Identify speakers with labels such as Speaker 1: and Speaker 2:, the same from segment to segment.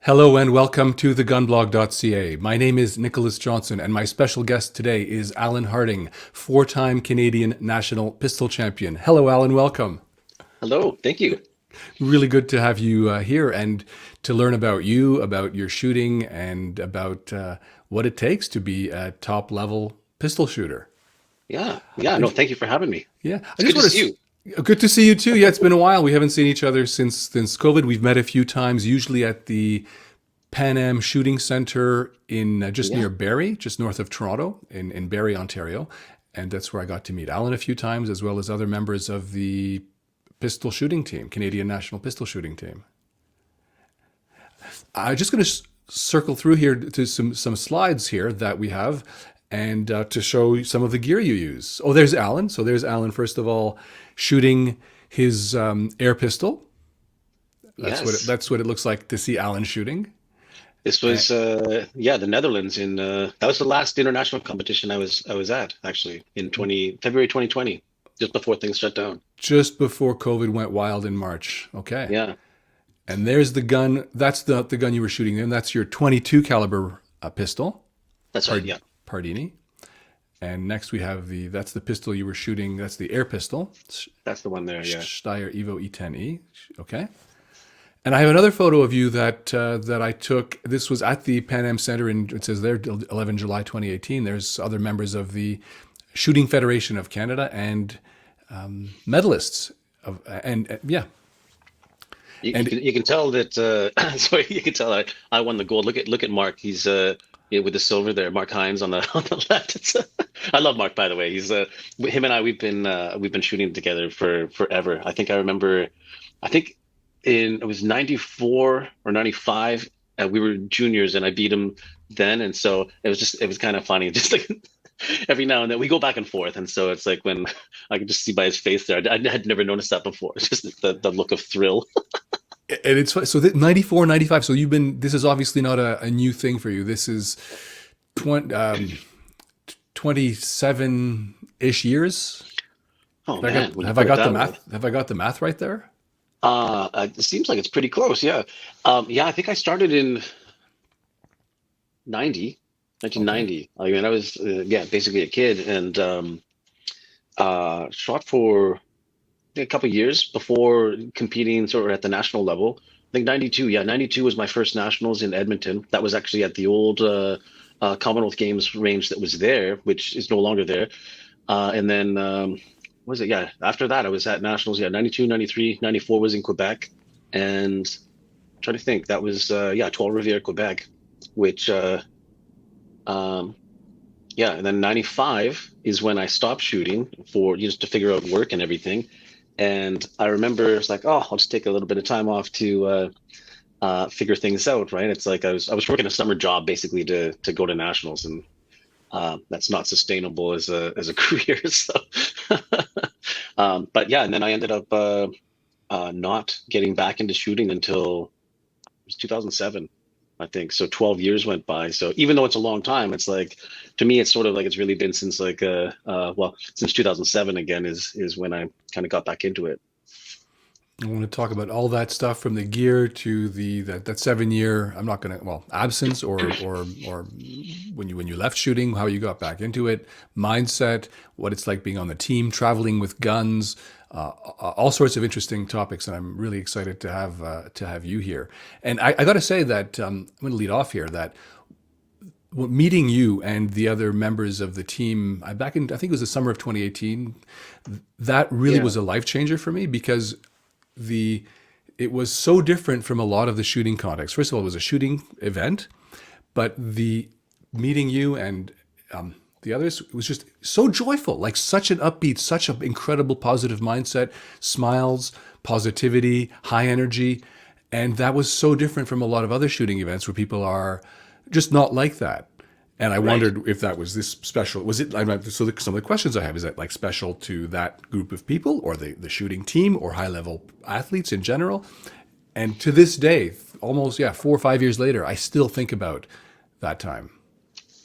Speaker 1: Hello and welcome to TheGunBlog.ca. My name is Nicholas Johnson and my special guest today is Allan Harding, four-time Canadian national pistol champion. Hello, Allan. Welcome.
Speaker 2: Hello, thank you.
Speaker 1: Really good to have you here and to learn about you, about your shooting, and about what it takes to be a top-level pistol shooter.
Speaker 2: Yeah,
Speaker 1: I,
Speaker 2: no, thank you for having me.
Speaker 1: yeah, I
Speaker 2: It's
Speaker 1: just
Speaker 2: good to
Speaker 1: want
Speaker 2: see you.
Speaker 1: good to see you too. Yeah, it's been a while. We haven't seen each other since COVID. We've met a few times, usually at the Pan Am Shooting Center in just
Speaker 2: Yeah,
Speaker 1: near Barrie, just north of Toronto, in Barrie, Ontario. And that's where I got to meet Allan a few times, as well as other members of the pistol shooting team, Canadian National Pistol Shooting Team. I'm just going to circle through here to some slides here that we have, and to show some of the gear you use. Oh, there's Allan. So there's Allan, first of all, shooting his air pistol.
Speaker 2: yes.
Speaker 1: That's what it looks like to see Allan shooting.
Speaker 2: This
Speaker 1: Uh,
Speaker 2: was the Netherlands in that was the last international competition I was at actually in 20 February 2020, just before things shut down.
Speaker 1: just before COVID went wild in March. Okay.
Speaker 2: Yeah,
Speaker 1: And there's the gun. That's the gun you were shooting in. That's your 22 caliber pistol,
Speaker 2: that's right. Yeah,
Speaker 1: Pardini. And next we have that's the pistol you were shooting. That's the air pistol,
Speaker 2: that's the one there. Yeah.
Speaker 1: Steyr Evo E10E. Okay. And I have another photo of you that I took. This was at the Pan Am Center, and it says there 11 July 2018. There's other members of the Shooting Federation of Canada and medalists of yeah.
Speaker 2: You
Speaker 1: And
Speaker 2: can tell that sorry, you can tell I won the gold. Look at Mark. He's yeah, with the silver there. Mark Hines on the on the left. I love Mark, by the way. He's him and I we've been shooting together for forever. I remember I think in it was 94 or 95, we were juniors and I beat him then, and so it was kind of funny just like every now and then we go back and forth, and so it's like when I could just see by his face there, I had never noticed that before. It's just the look of thrill.
Speaker 1: it's so that 94, 95. So you've been. This is obviously not a new thing for you. This is 20, 27 ish years.
Speaker 2: Oh man, when you
Speaker 1: Have I
Speaker 2: put it
Speaker 1: got the
Speaker 2: that way.
Speaker 1: math? Have I got the math right there?
Speaker 2: It seems like it's pretty close. Yeah. Yeah, I think I started in 90,
Speaker 1: Okay.
Speaker 2: 1990. I mean, I was, yeah, basically a kid and shot for a couple of years before competing sort of at the national level. I think 92. Yeah, 92 was my first nationals in Edmonton. That was actually at the old Commonwealth Games range that was there, which is no longer there. And then, what was it? Yeah, after that, I was at nationals. Yeah, 92, 93, 94 was in Quebec. And trying to think, that was yeah, Trois Rivières, Quebec, which um, yeah, and then 95 is when I stopped shooting for just to figure out work and everything. And I remember it's like, oh, I'll just take a little bit of time off to figure things out, right? It's like I was working a summer job basically to go to nationals, and that's not sustainable as a career. So, but yeah, and then I ended up not getting back into shooting until it was 2007, I think. So 12 years went by. So even though it's a long time, it's like to me, it's sort of like it's really been since like well, since 2007 again is when I kind of got back into it.
Speaker 1: I want to talk about all that stuff from the gear to that 7 year. I'm not gonna absence or when you left shooting, how you got back into it, mindset, what it's like being on the team, traveling with guns, all sorts of interesting topics, and I'm really excited to have you here. And I got to say that I'm going to lead off here that meeting you and the other members of the team, back in I think it was the summer of 2018, that really
Speaker 2: Yeah,
Speaker 1: was a life changer for me because the it was so different from a lot of the shooting context. First of all, it was a shooting event, but the meeting you and the others was just so joyful, like such an upbeat, such an incredible positive mindset, smiles, positivity, high energy. And that was so different from a lot of other shooting events where people are just not like that. And I
Speaker 2: right.
Speaker 1: wondered if that was this special. Was it? Some of the questions I have is that like special to that group of people, or the shooting team, or high level athletes in general. And to this day, almost 4 or 5 years later, I still think about that time.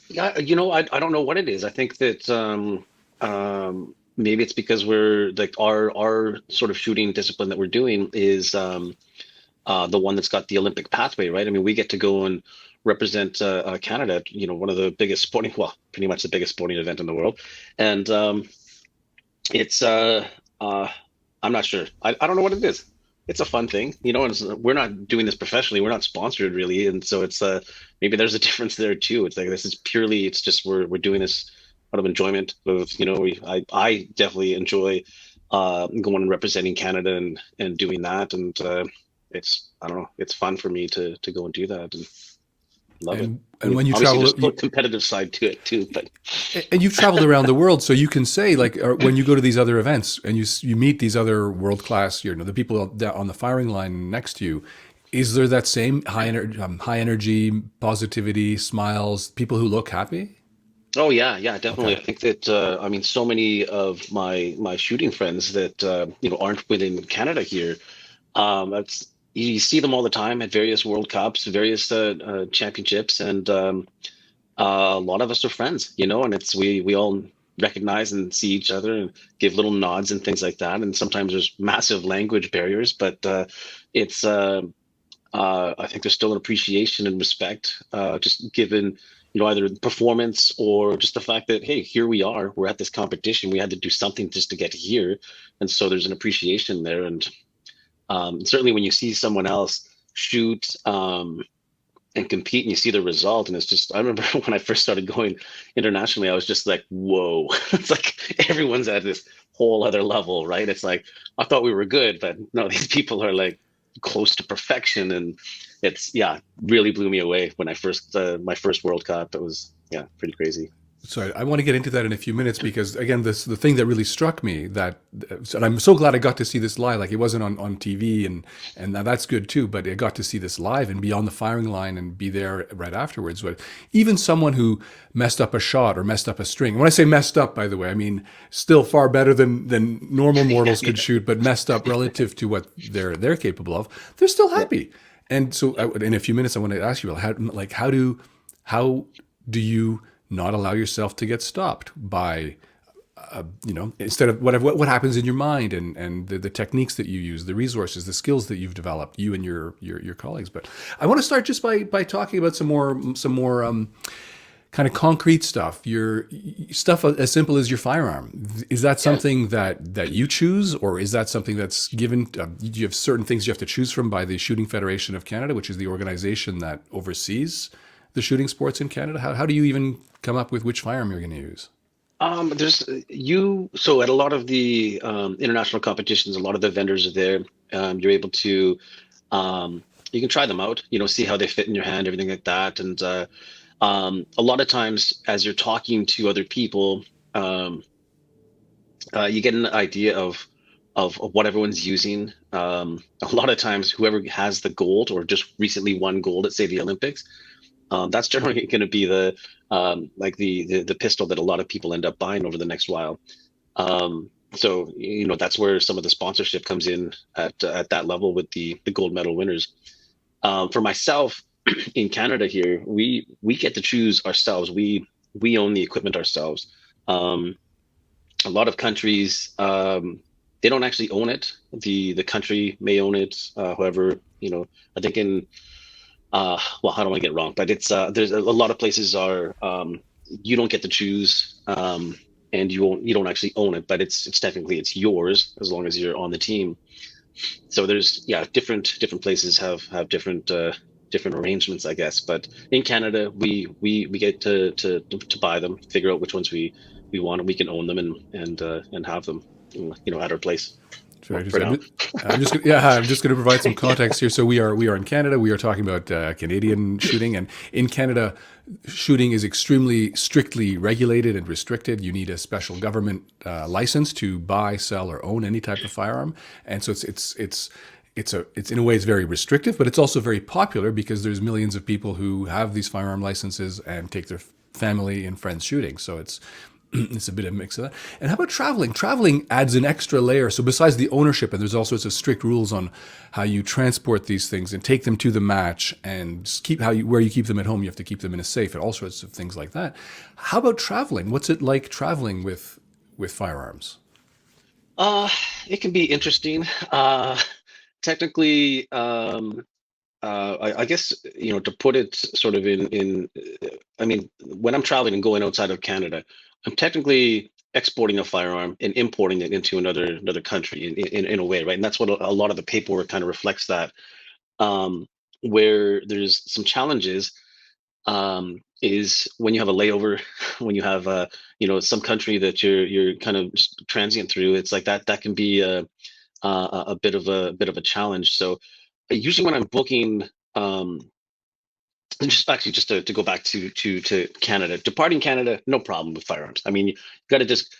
Speaker 2: Yeah, I don't know what it is. I think that maybe it's because we're like our sort of shooting discipline that we're doing is the one that's got the Olympic pathway, right? I mean, we get to go and represent Canada at, one of the biggest sporting, well, pretty much the biggest sporting event in the world. And it's uh I'm not sure. I don't know what it is. It's a fun thing, and we're not doing this professionally. We're not sponsored really, and so it's maybe there's a difference there too. It's like this is purely, it's just we're doing this out of enjoyment of, I definitely enjoy going and representing Canada and doing that, and it's, I don't know, it's fun for me to go and do that, and love it. I
Speaker 1: And
Speaker 2: mean,
Speaker 1: when you
Speaker 2: obviously
Speaker 1: travel,
Speaker 2: there's a competitive side to it too, but
Speaker 1: and you've traveled around the world, so you can say like when you go to these other events and you meet these other world class, the people on the firing line next to you. Is there that same high energy, positivity, smiles, people who look happy?
Speaker 2: oh yeah, yeah, definitely.
Speaker 1: Okay.
Speaker 2: I think that I mean, so many of my shooting friends that aren't within Canada here. That's You see them all the time at various World Cups, various championships, and a lot of us are friends, and it's we all recognize and see each other and give little nods and things like that. And sometimes there's massive language barriers, but it's I think there's still an appreciation and respect, just given, either the performance or just the fact that, hey, here we are, we're at this competition, we had to do something just to get here, and so there's an appreciation there. And certainly when you see someone else shoot and compete and you see the result, and it's just, I remember when I first started going internationally, I was just like, whoa, it's like everyone's at this whole other level, right? It's like I thought we were good, but no, these people are like close to perfection. And it's, yeah, really blew me away when I first my first World Cup. It was, yeah, pretty crazy.
Speaker 1: So I want to get into that in a few minutes because again, the thing that really struck me and I'm so glad I got to see this live. Like it wasn't on TV, and that's good too. But I got to see this live and be on the firing line and be there right afterwards. But even someone who messed up a shot or messed up a string. When I say messed up, by the way, I mean still far better than normal
Speaker 2: Yeah,
Speaker 1: mortals
Speaker 2: yeah,
Speaker 1: could shoot, but messed up relative to what they're capable of. They're still
Speaker 2: yeah.
Speaker 1: happy. And so in a few minutes, I want to ask you, how do you not allow yourself to get stopped by instead of what happens in your mind and the techniques that you use, the resources, the skills that you've developed, you and your colleagues. But I want to start just by talking about some more kind of concrete stuff. Your stuff as simple as your firearm. Is that
Speaker 2: Yeah.
Speaker 1: something that you choose, or is that something that's given? Do you have certain things you have to choose from by the Shooting Federation of Canada, which is the organization that oversees the shooting sports in Canada? How do you even come up with which firearm you're going to use?
Speaker 2: There's you so at a lot of the international competitions, a lot of the vendors are there. You're able to you can try them out, see how they fit in your hand, everything like that. And a lot of times, as you're talking to other people, um, you get an idea of what everyone's using. A lot of times, whoever has the gold or just recently won gold at, say, the Olympics, that's generally going to be the like the pistol that a lot of people end up buying over the next while. So that's where some of the sponsorship comes in at that level with the gold medal winners. For myself, in Canada here, we get to choose ourselves. We own the equipment ourselves. Um, a lot of countries, they don't actually own it. The country may own it. However, I think in well, how do I get it wrong? But it's there's a lot of places are you don't get to choose, and you don't actually own it, but it's technically it's yours as long as you're on the team. So there's, yeah, different places have different arrangements, I guess. But in Canada, we get to buy them, figure out which ones we want, and we can own them and have them, at our place
Speaker 1: Sure.
Speaker 2: for now.
Speaker 1: I'm just going to provide some context here. So we are in Canada. We are talking about Canadian shooting, and in Canada, shooting is extremely strictly regulated and restricted. You need a special government license to buy, sell, or own any type of firearm, and so it's in a way it's very restrictive, but it's also very popular because there's millions of people who have these firearm licenses and take their family and friends shooting. So it's a bit of a mix of that. And how about traveling? Traveling adds an extra layer. So besides the ownership, and there's all sorts of strict rules on how you transport these things and take them to the match, and keep where you keep them at home. You have to keep them in a safe, and all sorts of things like that. How about traveling? What's it like traveling with firearms?
Speaker 2: Uh, it can be interesting. technically, I guess, to put it sort of I mean, when I'm traveling and going outside of Canada, I'm technically exporting a firearm and importing it into another country in a way, right? And that's what a lot of the paperwork kind of reflects that. Um, where there's some challenges is when you have a layover, when you have some country that you're kind of just transient through. It's like that can be a bit of a challenge. So usually when I'm booking, um, and just actually just to go back to Canada, departing Canada, no problem with firearms. I mean, you got to just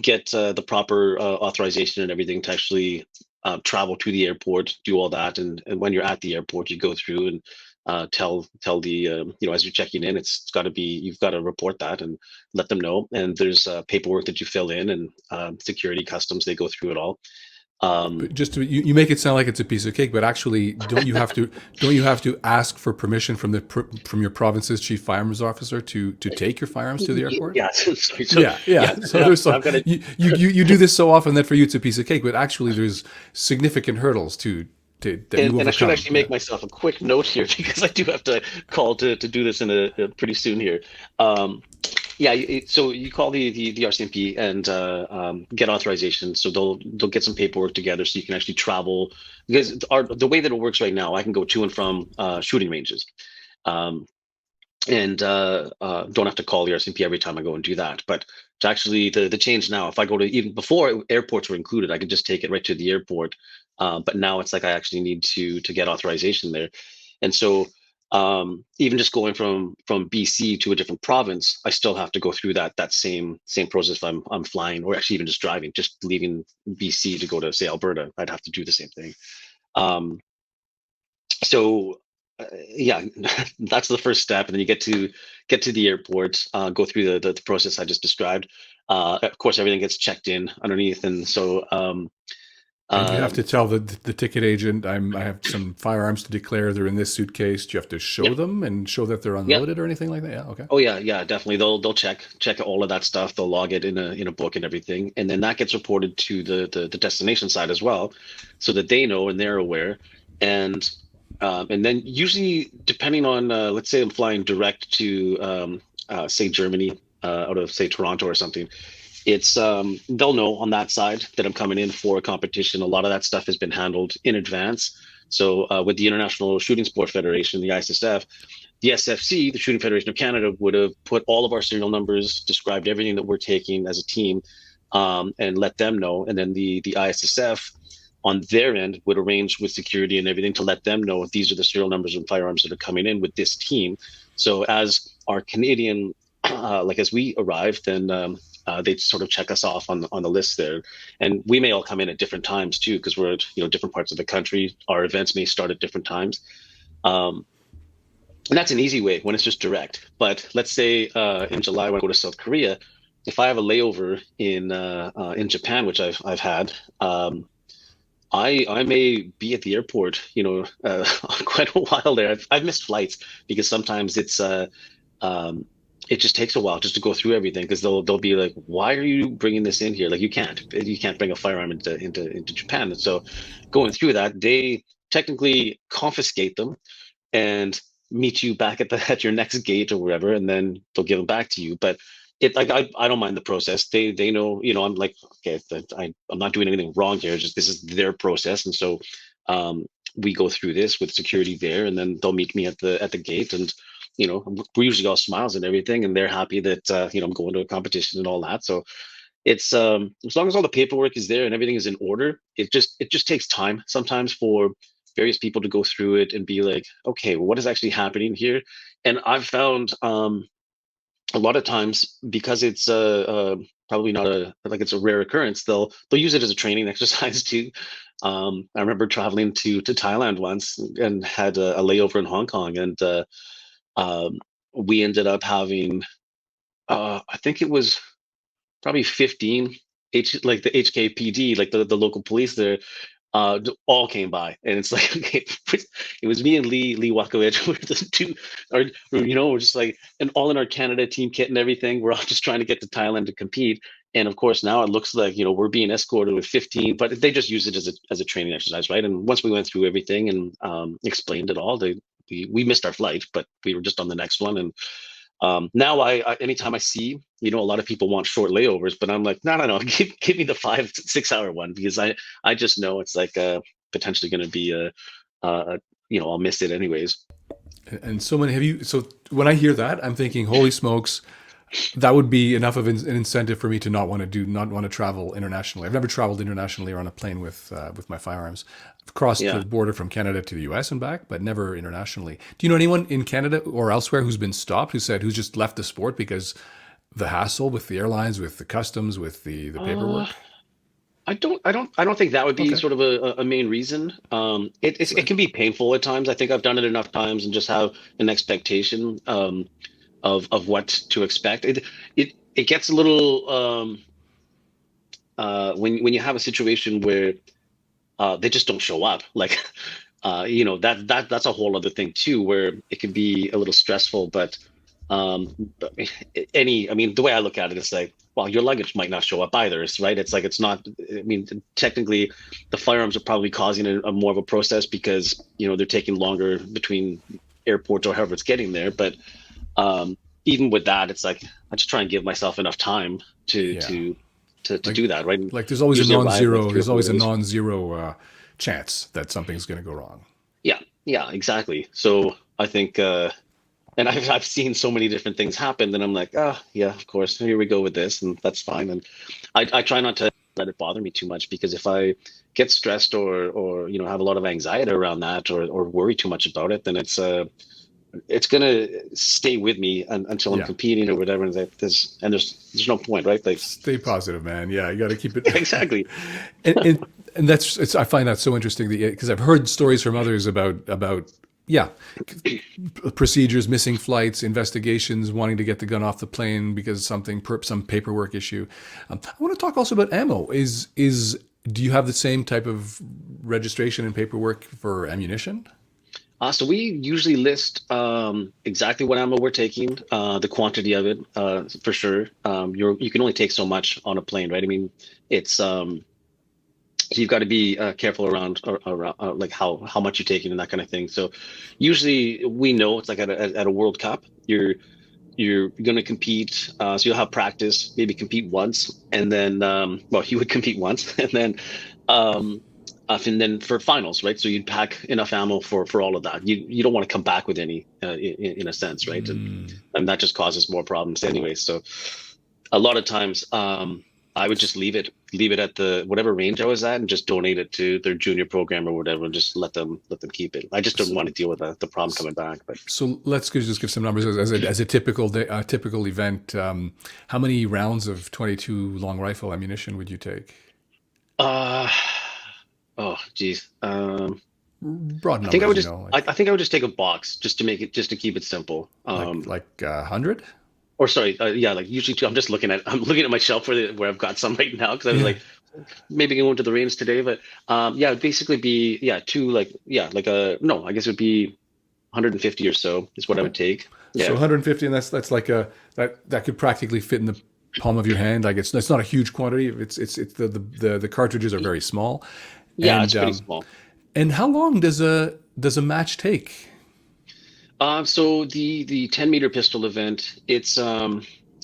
Speaker 2: get the proper authorization and everything to actually travel to the airport, do all that, and when you're at the airport, you go through and tell the as you're checking in, it's got to be, you've got to report that and let them know. And there's paperwork that you fill in, and security, customs, they go through it all.
Speaker 1: But
Speaker 2: Um,
Speaker 1: just to, you make it sound like it's a piece of cake, but actually, don't you have to ask for permission from from your province's chief firearms officer to take your firearms to the airport?
Speaker 2: yeah, sorry. So
Speaker 1: Yeah, yeah.
Speaker 2: yeah,
Speaker 1: So there's some
Speaker 2: I've got to.
Speaker 1: you do this so often that for you it's a piece of cake, but actually there's significant hurdles to that you
Speaker 2: And I should
Speaker 1: overcome.
Speaker 2: actually
Speaker 1: Yeah.
Speaker 2: make myself a quick note here because I do have to call to do this in a pretty soon here. Um, yeah, so you call the RCMP and get authorization. So they'll get some paperwork together so you can actually travel, because the way that it works right now, I can go to and from shooting ranges. Um, and don't have to call the RCMP every time I go and do that. But to actually the change now, if I go to, even before airports were included, I could just take it right to the airport. But now it's like I actually need to get authorization there, and so even just going from BC to a different province, I still have to go through that same process. If I'm flying, or actually even just driving, just leaving BC to go to, say, Alberta, I'd have to do the same thing. Um, so yeah, that's the first step, and then you get to the airport, go through the process I just described. Of course, everything gets checked in underneath, and so
Speaker 1: And you have
Speaker 2: um,
Speaker 1: to tell the ticket agent, I have some firearms to declare. They're in this suitcase. Do you have to
Speaker 2: yeah,
Speaker 1: show them and show that they're
Speaker 2: yeah.
Speaker 1: unloaded or anything like that? Yeah. Okay.
Speaker 2: Oh yeah, yeah, definitely. They'll check all of that stuff. They'll log it in a book and everything, and then that gets reported to the destination side as well, so that they know and they're aware. And then usually, depending on, let's say I'm flying direct to say Germany, out of, say, Toronto or something, it's they'll know on that side that I'm coming in for a competition. A lot of that stuff has been handled in advance. So with the International Shooting Sport Federation, the ISSF, the SFC, the Shooting Federation of Canada, would have put all of our serial numbers, described everything that we're taking as a team, and let them know. And then the ISSF on their end would arrange with security and everything to let them know these are the serial numbers and firearms that are coming in with this team. So as our Canadian, like as we arrive, then they sort of check us off on the list there, and we may all come in at different times too, because we're at different parts of the country. Our events may start at different times. Um, and that's an easy way when it's just direct. But let's say in July when I go to South Korea, if I have a layover in Japan, which I've had, I may be at the airport, quite a while there. I've missed flights because sometimes um, it just takes a while just to go through everything, because they'll be like, why are you bringing this in here? Like, you can't bring a firearm into Japan. And so going through that, they technically confiscate them and meet you back at your next gate or wherever, and then they'll give them back to you. But it, like, I don't mind the process. They know, I'm like, okay, I'm not doing anything wrong here. Just this is their process, and so we go through this with security there, and then they'll meet me at the gate, and we're usually all smiles and everything, and they're happy that I'm going to a competition and all that. So it's as long as all the paperwork is there and everything is in order, it just takes time sometimes for various people to go through it and be like, okay, well, what is actually happening here? And I've found a lot of times, because it's probably not like it's a rare occurrence, they'll use it as a training exercise too. I remember traveling to Thailand once and had a layover in Hong Kong, and um, we ended up having, I think it was probably 15 like the HKPD, like the local police there, all came by, and it's like, okay, it was me and Lee Wakovich. We're the two, we're just like, and all in our Canada team kit and everything. We're all just trying to get to Thailand to compete, And of course, now it looks like, we're being escorted with 15, but they just use it as a training exercise, right? And once we went through everything and explained it all, we missed our flight, but we were just on the next one. And now anytime I see, a lot of people want short layovers, but I'm like, no, no, no, give me the 5, 6 hour one, because I just know it's like potentially going to be I'll miss it anyways.
Speaker 1: And so many, so when I hear that, I'm thinking, holy smokes, that would be enough of an incentive for me to not want to travel internationally. I've never traveled internationally or on a plane with my firearms. I've crossed the
Speaker 2: Yeah.
Speaker 1: border from Canada to the U.S. and back, but never internationally. Do you know anyone in Canada or elsewhere who's been stopped, who's just left the sport because the hassle with the airlines, with the customs, with the
Speaker 2: Uh,
Speaker 1: paperwork?
Speaker 2: I don't think that would be
Speaker 1: Okay,
Speaker 2: sort of a main reason. It
Speaker 1: so,
Speaker 2: can be painful at times. I think I've done it enough times and just have an expectation of what to expect. It gets a little when you have a situation where they just don't show up. Like that's a whole other thing too, where it can be a little stressful. But I mean, the way I look at it is like, well, your luggage might not show up either, right? It's like it's not. I mean, technically, the firearms are probably causing a more of a process because they're taking longer between airports or however it's getting there. But even with that, it's like I just try and give myself enough time to
Speaker 1: yeah,
Speaker 2: to to
Speaker 1: like
Speaker 2: do that, right? And
Speaker 1: like there's always a
Speaker 2: usually arrive like
Speaker 1: non-zero.
Speaker 2: 3 or
Speaker 1: There's
Speaker 2: 4
Speaker 1: always a
Speaker 2: days.
Speaker 1: non-zero chance that something's going to go wrong.
Speaker 2: Yeah, yeah, exactly. So I think, and I've seen so many different things happen that I'm like, oh yeah, of course, here we go with this, and that's fine. And I try not to let it bother me too much, because if I get stressed or have a lot of anxiety around that, or worry too much about it, then it's gonna stay with me until I'm
Speaker 1: Yeah,
Speaker 2: competing or whatever. And there's no point, right? Like
Speaker 1: stay positive, man. Yeah, you got to keep it.
Speaker 2: exactly.
Speaker 1: And I find that so interesting because I've heard stories from others about yeah, procedures, missing flights, investigations, wanting to get the gun off the plane because some paperwork issue. I want to talk also about ammo. Is do you have the same type of registration and paperwork for ammunition?
Speaker 2: So we usually list exactly what ammo we're taking, the quantity of it, for sure. You can only take so much on a plane, right? I mean, it's you've got to be careful around like how much you're taking and that kind of thing. So usually we know it's like at a World Cup, you're going to compete. So you'll have practice, maybe compete once, and then well, you would compete once, um, and then for finals, right? So you'd pack enough ammo for all of that. You don't want to come back with any, in a sense, right?
Speaker 1: Mm,
Speaker 2: And that just causes more problems anyway. So a lot of times, I would just leave it at the whatever range I was at, and just donate it to their junior program or whatever, and just let them keep it. I just don't want to deal with the problem coming back. But
Speaker 1: so just give some numbers as a typical day, typical event. How many rounds of 22 long rifle ammunition would you take?
Speaker 2: uh, oh, geez.
Speaker 1: Broad
Speaker 2: I think I
Speaker 1: numbers,
Speaker 2: would just I think I would just take a box just to keep it simple.
Speaker 1: like 100.
Speaker 2: Or sorry, yeah, like usually I'm just I'm looking at my shelf where I've got some right now, because I was
Speaker 1: Yeah.
Speaker 2: like maybe going to the range today, but yeah, it'd basically be two, like yeah, like a no, I guess it would be 150 or so is what I
Speaker 1: Okay.
Speaker 2: would take.
Speaker 1: So
Speaker 2: Yeah,
Speaker 1: 150, and that's like that could practically fit in the palm of your hand. Like it's not a huge quantity. It's the cartridges are very small,
Speaker 2: yeah, it's
Speaker 1: and
Speaker 2: pretty small.
Speaker 1: how long does a match take?
Speaker 2: So the 10-meter pistol event, it's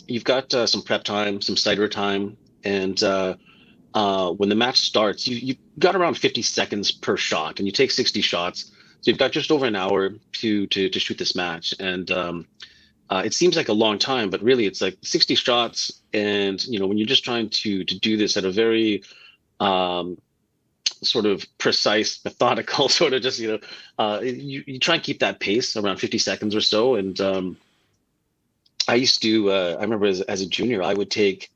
Speaker 2: you've got some prep time, some sighter time, and when the match starts, you got around 50 seconds per shot, and you take 60 shots. So you've got just over an hour to shoot this match, and it seems like a long time, but really it's like 60 shots. And when you're just trying to do this at a very um, sort of precise, methodical sort of just you try and keep that pace around 50 seconds or so. And I used to I remember as a junior, I would take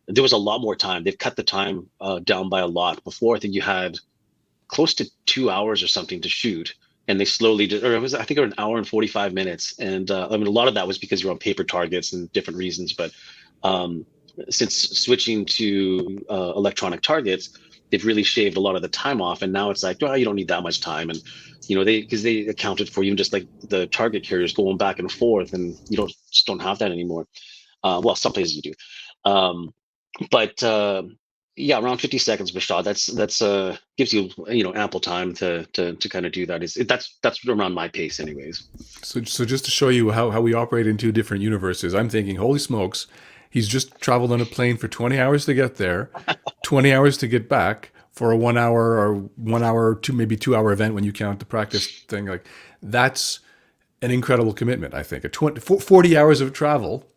Speaker 2: there was a lot more time. They've cut the time down by a lot. Before, I think you had close to 2 hours or something to shoot, and they slowly did, or it was, I think, an hour and 45 minutes. And I mean, a lot of that was because you're on paper targets and different reasons. But um, since switching to electronic targets, they've really shaved a lot of the time off. And now it's like, well, you don't need that much time. And because they accounted for even just like the target carriers going back and forth, and you just don't have that anymore. Well, some places you do. Um, But yeah, around 50 seconds of a shot. That's gives you ample time to kind of do that. That's around my pace, anyways.
Speaker 1: So just to show you how we operate in two different universes, I'm thinking, holy smokes, he's just traveled on a plane for 20 hours to get there, 20 hours to get back for a 1 hour or 1 hour, two maybe 2 hour event when you count the practice thing. Like that's an incredible commitment. I think 40 hours of travel,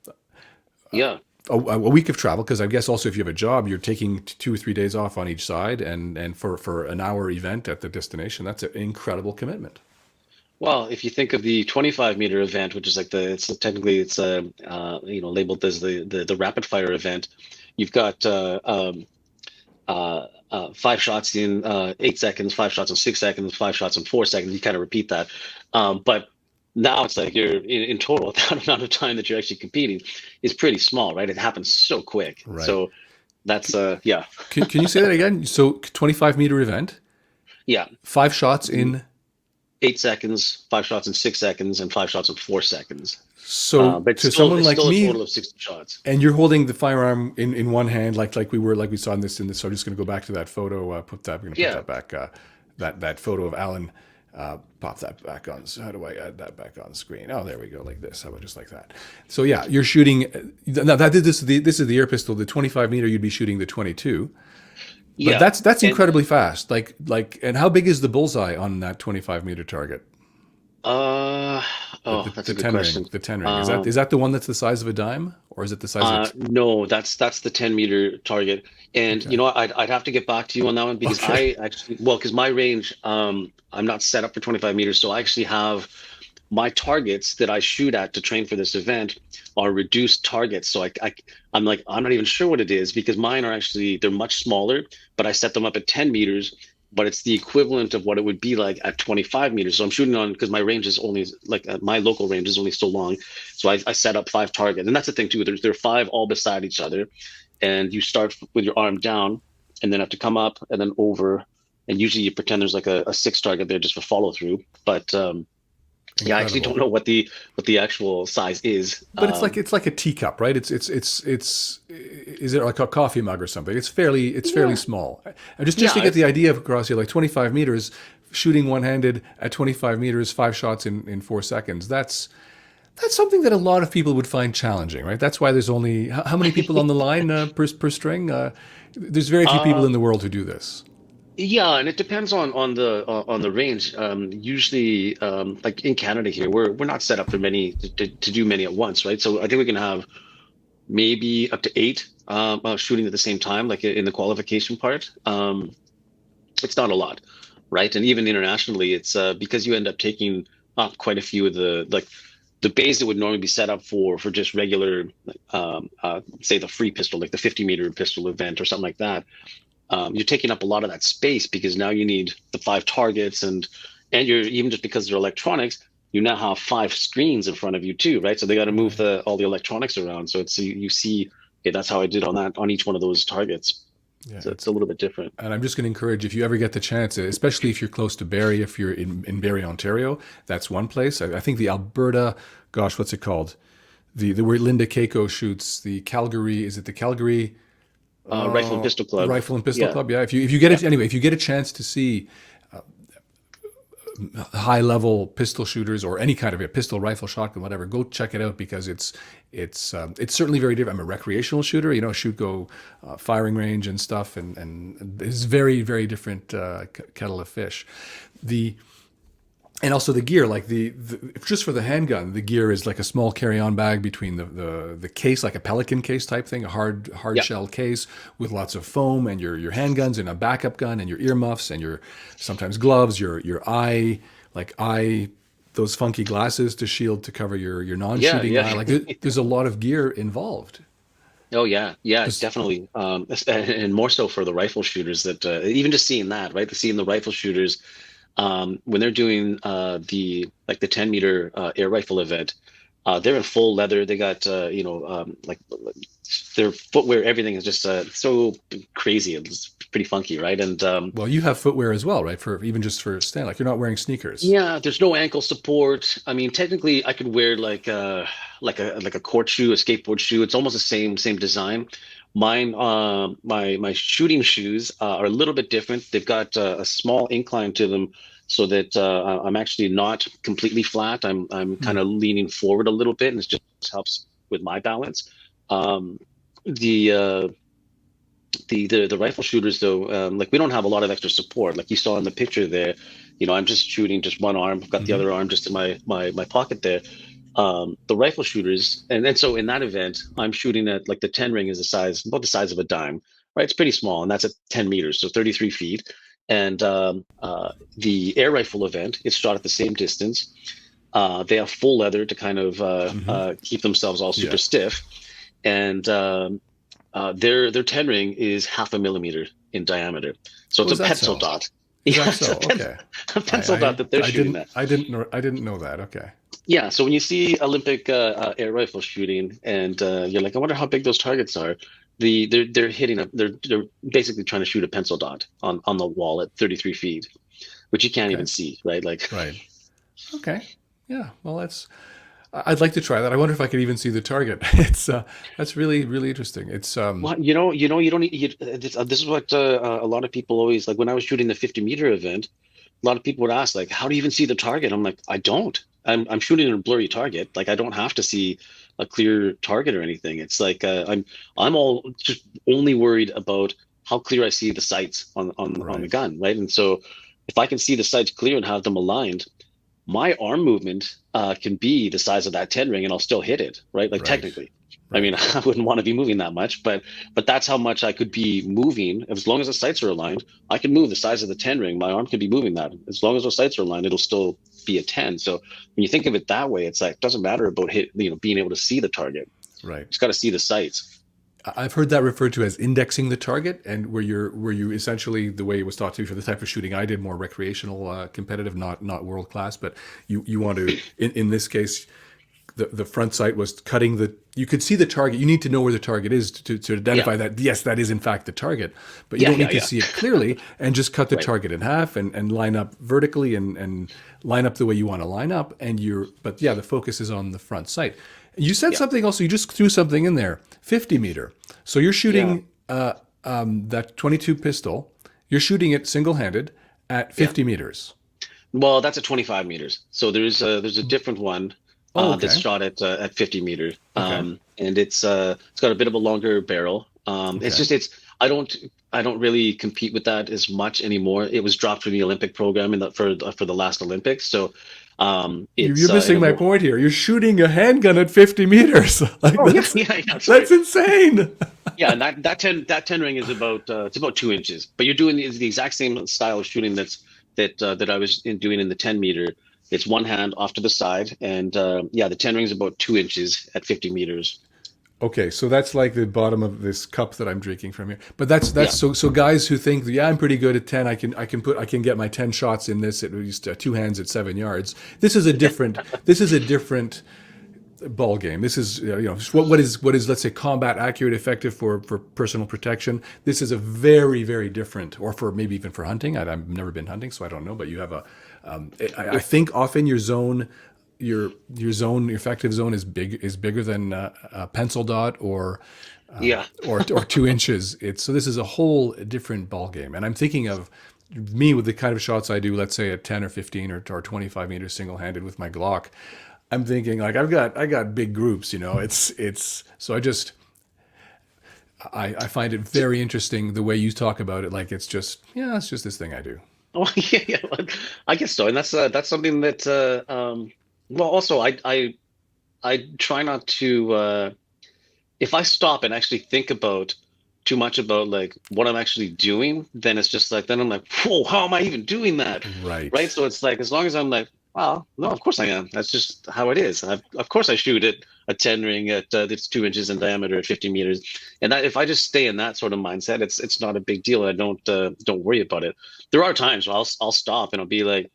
Speaker 2: Yeah.
Speaker 1: a week of travel, because I guess also if you have a job, you're taking 2 or 3 days off on each side, and for an hour event at the destination, that's an incredible commitment.
Speaker 2: Well, if you think of the 25-meter event, which is like technically it's labeled as the rapid fire event, you've got 5 shots in 8 seconds, 5 shots in 6 seconds, 5 shots in 4 seconds. You kind of repeat that, but now it's like you're in total that amount of time that you're actually competing is pretty small, right? It happens so quick.
Speaker 1: Right.
Speaker 2: So that's yeah,
Speaker 1: Can you say that again? So 25-meter event,
Speaker 2: yeah.
Speaker 1: 5 shots in.
Speaker 2: 8 seconds, 5 shots in 6 seconds, and 5 shots in 4 seconds.
Speaker 1: So
Speaker 2: But
Speaker 1: to someone
Speaker 2: it's
Speaker 1: like
Speaker 2: still a
Speaker 1: me,
Speaker 2: total of 60 shots.
Speaker 1: and you're holding the firearm in one hand, like we saw in this. So I'm just going to go back to that photo. We're going to put
Speaker 2: Yeah.
Speaker 1: that back. That photo of Allan. Pop that back on. So how do I add that back on screen? Oh, there we go. Like this. How about just like that? So yeah, you're shooting. Now this is the air pistol. The 25-meter, you'd be shooting the 22. But
Speaker 2: Yeah.
Speaker 1: that's
Speaker 2: And
Speaker 1: incredibly fast. And how big is the bullseye on that 25-meter target?
Speaker 2: uh
Speaker 1: The,
Speaker 2: oh,
Speaker 1: the,
Speaker 2: that's
Speaker 1: the
Speaker 2: a good
Speaker 1: 10 ring.
Speaker 2: question.
Speaker 1: The 10 ring. Is that
Speaker 2: Um
Speaker 1: is that the one that's the size of a dime, or is it the size of
Speaker 2: no, that's the 10-meter target. And
Speaker 1: okay.
Speaker 2: I'd have to get back to you on that one because
Speaker 1: Okay.
Speaker 2: I actually, well, because my range, I'm not set up for 25 meters, so I actually have my targets that I shoot at to train for this event are reduced targets. So I'm like, I'm not even sure what it is because mine are actually, they're much smaller, but I set them up at 10 meters, but it's the equivalent of what it would be like at 25 meters. So I'm shooting on, because my range is only like my local range is only so long. So I set up 5 targets. And that's the thing too, there are 5 all beside each other. And you start with your arm down and then have to come up and then over. And usually you pretend there's like a 6 target there just for follow through. But yeah, I actually don't
Speaker 1: Incredible.
Speaker 2: know what the actual size is.
Speaker 1: But it's like a teacup, right? It's is it like a coffee mug or something? It's fairly
Speaker 2: Yeah,
Speaker 1: small. And just to
Speaker 2: yeah,
Speaker 1: get the idea of across here, like 25 meters, shooting one-handed at 25 meters, 5 shots in 4 seconds. That's something that a lot of people would find challenging, right? That's why there's only how many people on the line per string. There's very few people
Speaker 2: uh,
Speaker 1: in the world who do this.
Speaker 2: yeah, and it depends on the range. Usually, like in Canada here, we're not set up for many to do many at once, right? So I think we can have maybe up to 8 shooting at the same time, like in the qualification part. It's not a lot, right? And even internationally, it's because you end up taking up quite a few of the bays that would normally be set up for just regular, say the free pistol, like the 50-meter pistol event or something like that. You're taking up a lot of that space because now you need the 5 targets and you're even just because they're electronics, you now have 5 screens in front of you too, right? So they got to move all the electronics around. So it's you see, okay, that's how I did on each one of those targets.
Speaker 1: Yeah,
Speaker 2: So it's a little bit different.
Speaker 1: and I'm just going to encourage if you ever get the chance, especially if you're close to Barrie, if you're in Barrie, Ontario, that's one place. I think the Alberta, gosh, what's it called? The where Linda Keiko shoots the Calgary. Is it the Calgary
Speaker 2: Rifle and Pistol Club.
Speaker 1: Rifle and Pistol
Speaker 2: Yeah,
Speaker 1: Club? Yeah. If you get
Speaker 2: yeah,
Speaker 1: it anyway, if you get a chance to see high level pistol shooters or any kind of a pistol, rifle, shotgun, whatever, go check it out because it's certainly very different. I'm a recreational shooter, shoot go firing range and stuff, and it's very very different kettle of fish. The and also the gear, like just for the handgun, the gear is like a small carry-on bag between the case, like a Pelican case type thing, a hard
Speaker 2: yeah,
Speaker 1: shell case with lots of foam and your handguns and a backup gun and your earmuffs and your sometimes gloves, your eye those funky glasses to shield to cover your
Speaker 2: yeah,
Speaker 1: non-shooting eye.
Speaker 2: yeah.
Speaker 1: Like there's a lot of gear involved.
Speaker 2: Oh yeah, yeah,
Speaker 1: Just
Speaker 2: definitely. And more so for the rifle shooters that even just seeing that, right? Seeing the rifle shooters when they're doing the 10-meter air rifle event, they're in full leather. They got like their footwear, everything is just so crazy. It's pretty funky, right? And
Speaker 1: well, you have footwear as well, right? For even just for stand, like you're not wearing sneakers.
Speaker 2: yeah, there's no ankle support. I mean, technically, I could wear like a court shoe, a skateboard shoe. It's almost the same design. Mine, my shooting shoes are a little bit different. They've got a small incline to them, so that I'm actually not completely flat. I'm
Speaker 1: Hmm.
Speaker 2: kind of leaning forward a little bit, and it just helps with my balance. Um, the the rifle shooters though, like we don't have a lot of extra support. Like you saw in the picture there, I'm just shooting just one arm. I've got the
Speaker 1: Hmm.
Speaker 2: other arm just in my pocket there. The rifle shooters, and so in that event, I'm shooting at like the 10 ring is the size, about the size of a dime, right? It's pretty small, and that's at 10 meters, so 33 feet. And the air rifle event is shot at the same distance. They have full leather to kind of
Speaker 1: Hmm.
Speaker 2: keep themselves all super
Speaker 1: Yeah.
Speaker 2: stiff, and their 10 ring is half a millimeter in diameter, so
Speaker 1: Oh,
Speaker 2: it's
Speaker 1: is
Speaker 2: a
Speaker 1: that
Speaker 2: pencil
Speaker 1: so?
Speaker 2: dot.
Speaker 1: Is
Speaker 2: Yeah,
Speaker 1: that
Speaker 2: it's
Speaker 1: so? Okay.
Speaker 2: a pencil dot that they're shooting at.
Speaker 1: I didn't know that. Okay.
Speaker 2: Yeah, so when you see Olympic air rifle shooting, and you're like, I wonder how big those targets are. They're hitting they're basically trying to shoot a pencil dot on the wall at 33 feet, which you can't
Speaker 1: Okay.
Speaker 2: even see, right? Like,
Speaker 1: Right. Okay. Yeah. Well, I'd like to try that. I wonder if I could even see the target. It's that's really really interesting. It's
Speaker 2: well, you don't need. This is what a lot of people always like. When I was shooting the 50-meter event, a lot of people would ask, like, how do you even see the target? I'm like, I don't. I'm shooting a blurry target. Like, I don't have to see a clear target or anything. It's like I'm all just only worried about how clear I see the sights on the
Speaker 1: right.
Speaker 2: gun, right? And so if I can see the sights clear and have them aligned, my arm movement can be the size of that 10 ring and I'll still hit it, right? Like
Speaker 1: Right.
Speaker 2: technically. I
Speaker 1: Right.
Speaker 2: mean, I wouldn't want to be moving that much, but that's how much I could be moving. As long as the sights are aligned, I can move the size of the 10 ring. My arm could be moving that. As long as those sights are aligned, it'll still be a 10. So when you think of it that way, it's like it doesn't matter about being able to see the target.
Speaker 1: Right.
Speaker 2: Just got to see the sights.
Speaker 1: I've heard that referred to as indexing the target, and where you essentially the way it was taught to me for the type of shooting I did, more recreational, competitive, not world class. But you want to in this case, the front sight was cutting the. You could see the target. You need to know where the target is to
Speaker 2: Yeah,
Speaker 1: identify that yes, that is in fact the target. But you
Speaker 2: yeah,
Speaker 1: don't
Speaker 2: yeah,
Speaker 1: need to
Speaker 2: yeah.
Speaker 1: see it clearly, and just cut the
Speaker 2: Right.
Speaker 1: target in half and line up vertically and line up the way you want to line up. And you're but yeah, the focus is on the front sight. You said
Speaker 2: Yeah,
Speaker 1: something also. You just threw something in there. 50-meter. So you're
Speaker 2: yeah,
Speaker 1: shooting that 22 pistol. You're shooting it single-handed at
Speaker 2: yeah.
Speaker 1: 50 meters.
Speaker 2: Well, that's at 25 meters. So there's a different one
Speaker 1: Oh,
Speaker 2: that's
Speaker 1: okay.
Speaker 2: shot at 50 meters,
Speaker 1: Okay.
Speaker 2: and it's got a bit of a longer barrel. It's
Speaker 1: Okay.
Speaker 2: just it's I don't really compete with that as much anymore. It was dropped from the Olympic program for the last Olympics, so it's
Speaker 1: You're missing
Speaker 2: it
Speaker 1: my
Speaker 2: won't.
Speaker 1: point here. You're shooting a handgun at 50 meters. Like
Speaker 2: Oh yeah, yeah, yeah. Sorry.
Speaker 1: that's insane.
Speaker 2: Yeah, and that ten ring is about it's about 2 inches. But you're doing the exact same style of shooting that I was doing in the 10-meter. It's one hand off to the side, and yeah, the 10 ring is about 2 inches at 50 meters.
Speaker 1: Okay, so that's like the bottom of this cup that I'm drinking from here. But
Speaker 2: Yeah,
Speaker 1: that's so guys who think yeah I'm pretty good at 10, I can get my 10 shots in this at least two hands at 7 yards. This is a different ball game. This is what is let's say combat accurate, effective for personal protection. This is a very very different, or for maybe even for hunting. I've never been hunting, so I don't know. But you have I think often your effective zone is bigger than a pencil dot
Speaker 2: yeah,
Speaker 1: or 2 inches. It's so this is a whole different ball game. And I'm thinking of me with the kind of shots I do, let's say at 10 or 15 or 25 meters single handed with my Glock. I'm thinking like I got big groups, it's so I find it very interesting the way you talk about it. Like it's just this thing I do.
Speaker 2: oh yeah, yeah. Well, I guess so, and that's something that well, also I try not to if I stop and actually think about too much about like what I'm actually doing, then it's just like then I'm like, whoa, how am I even doing that? Right?
Speaker 1: Right.
Speaker 2: So it's like as long as I'm like, well, no, of course I am. That's just how it is. Of course I shoot at a 10 ring at that's 2 inches in diameter at 50 meters, and that if I just stay in that sort of mindset, it's not a big deal. I don't worry about it. There are times where I'll stop and I'll be like,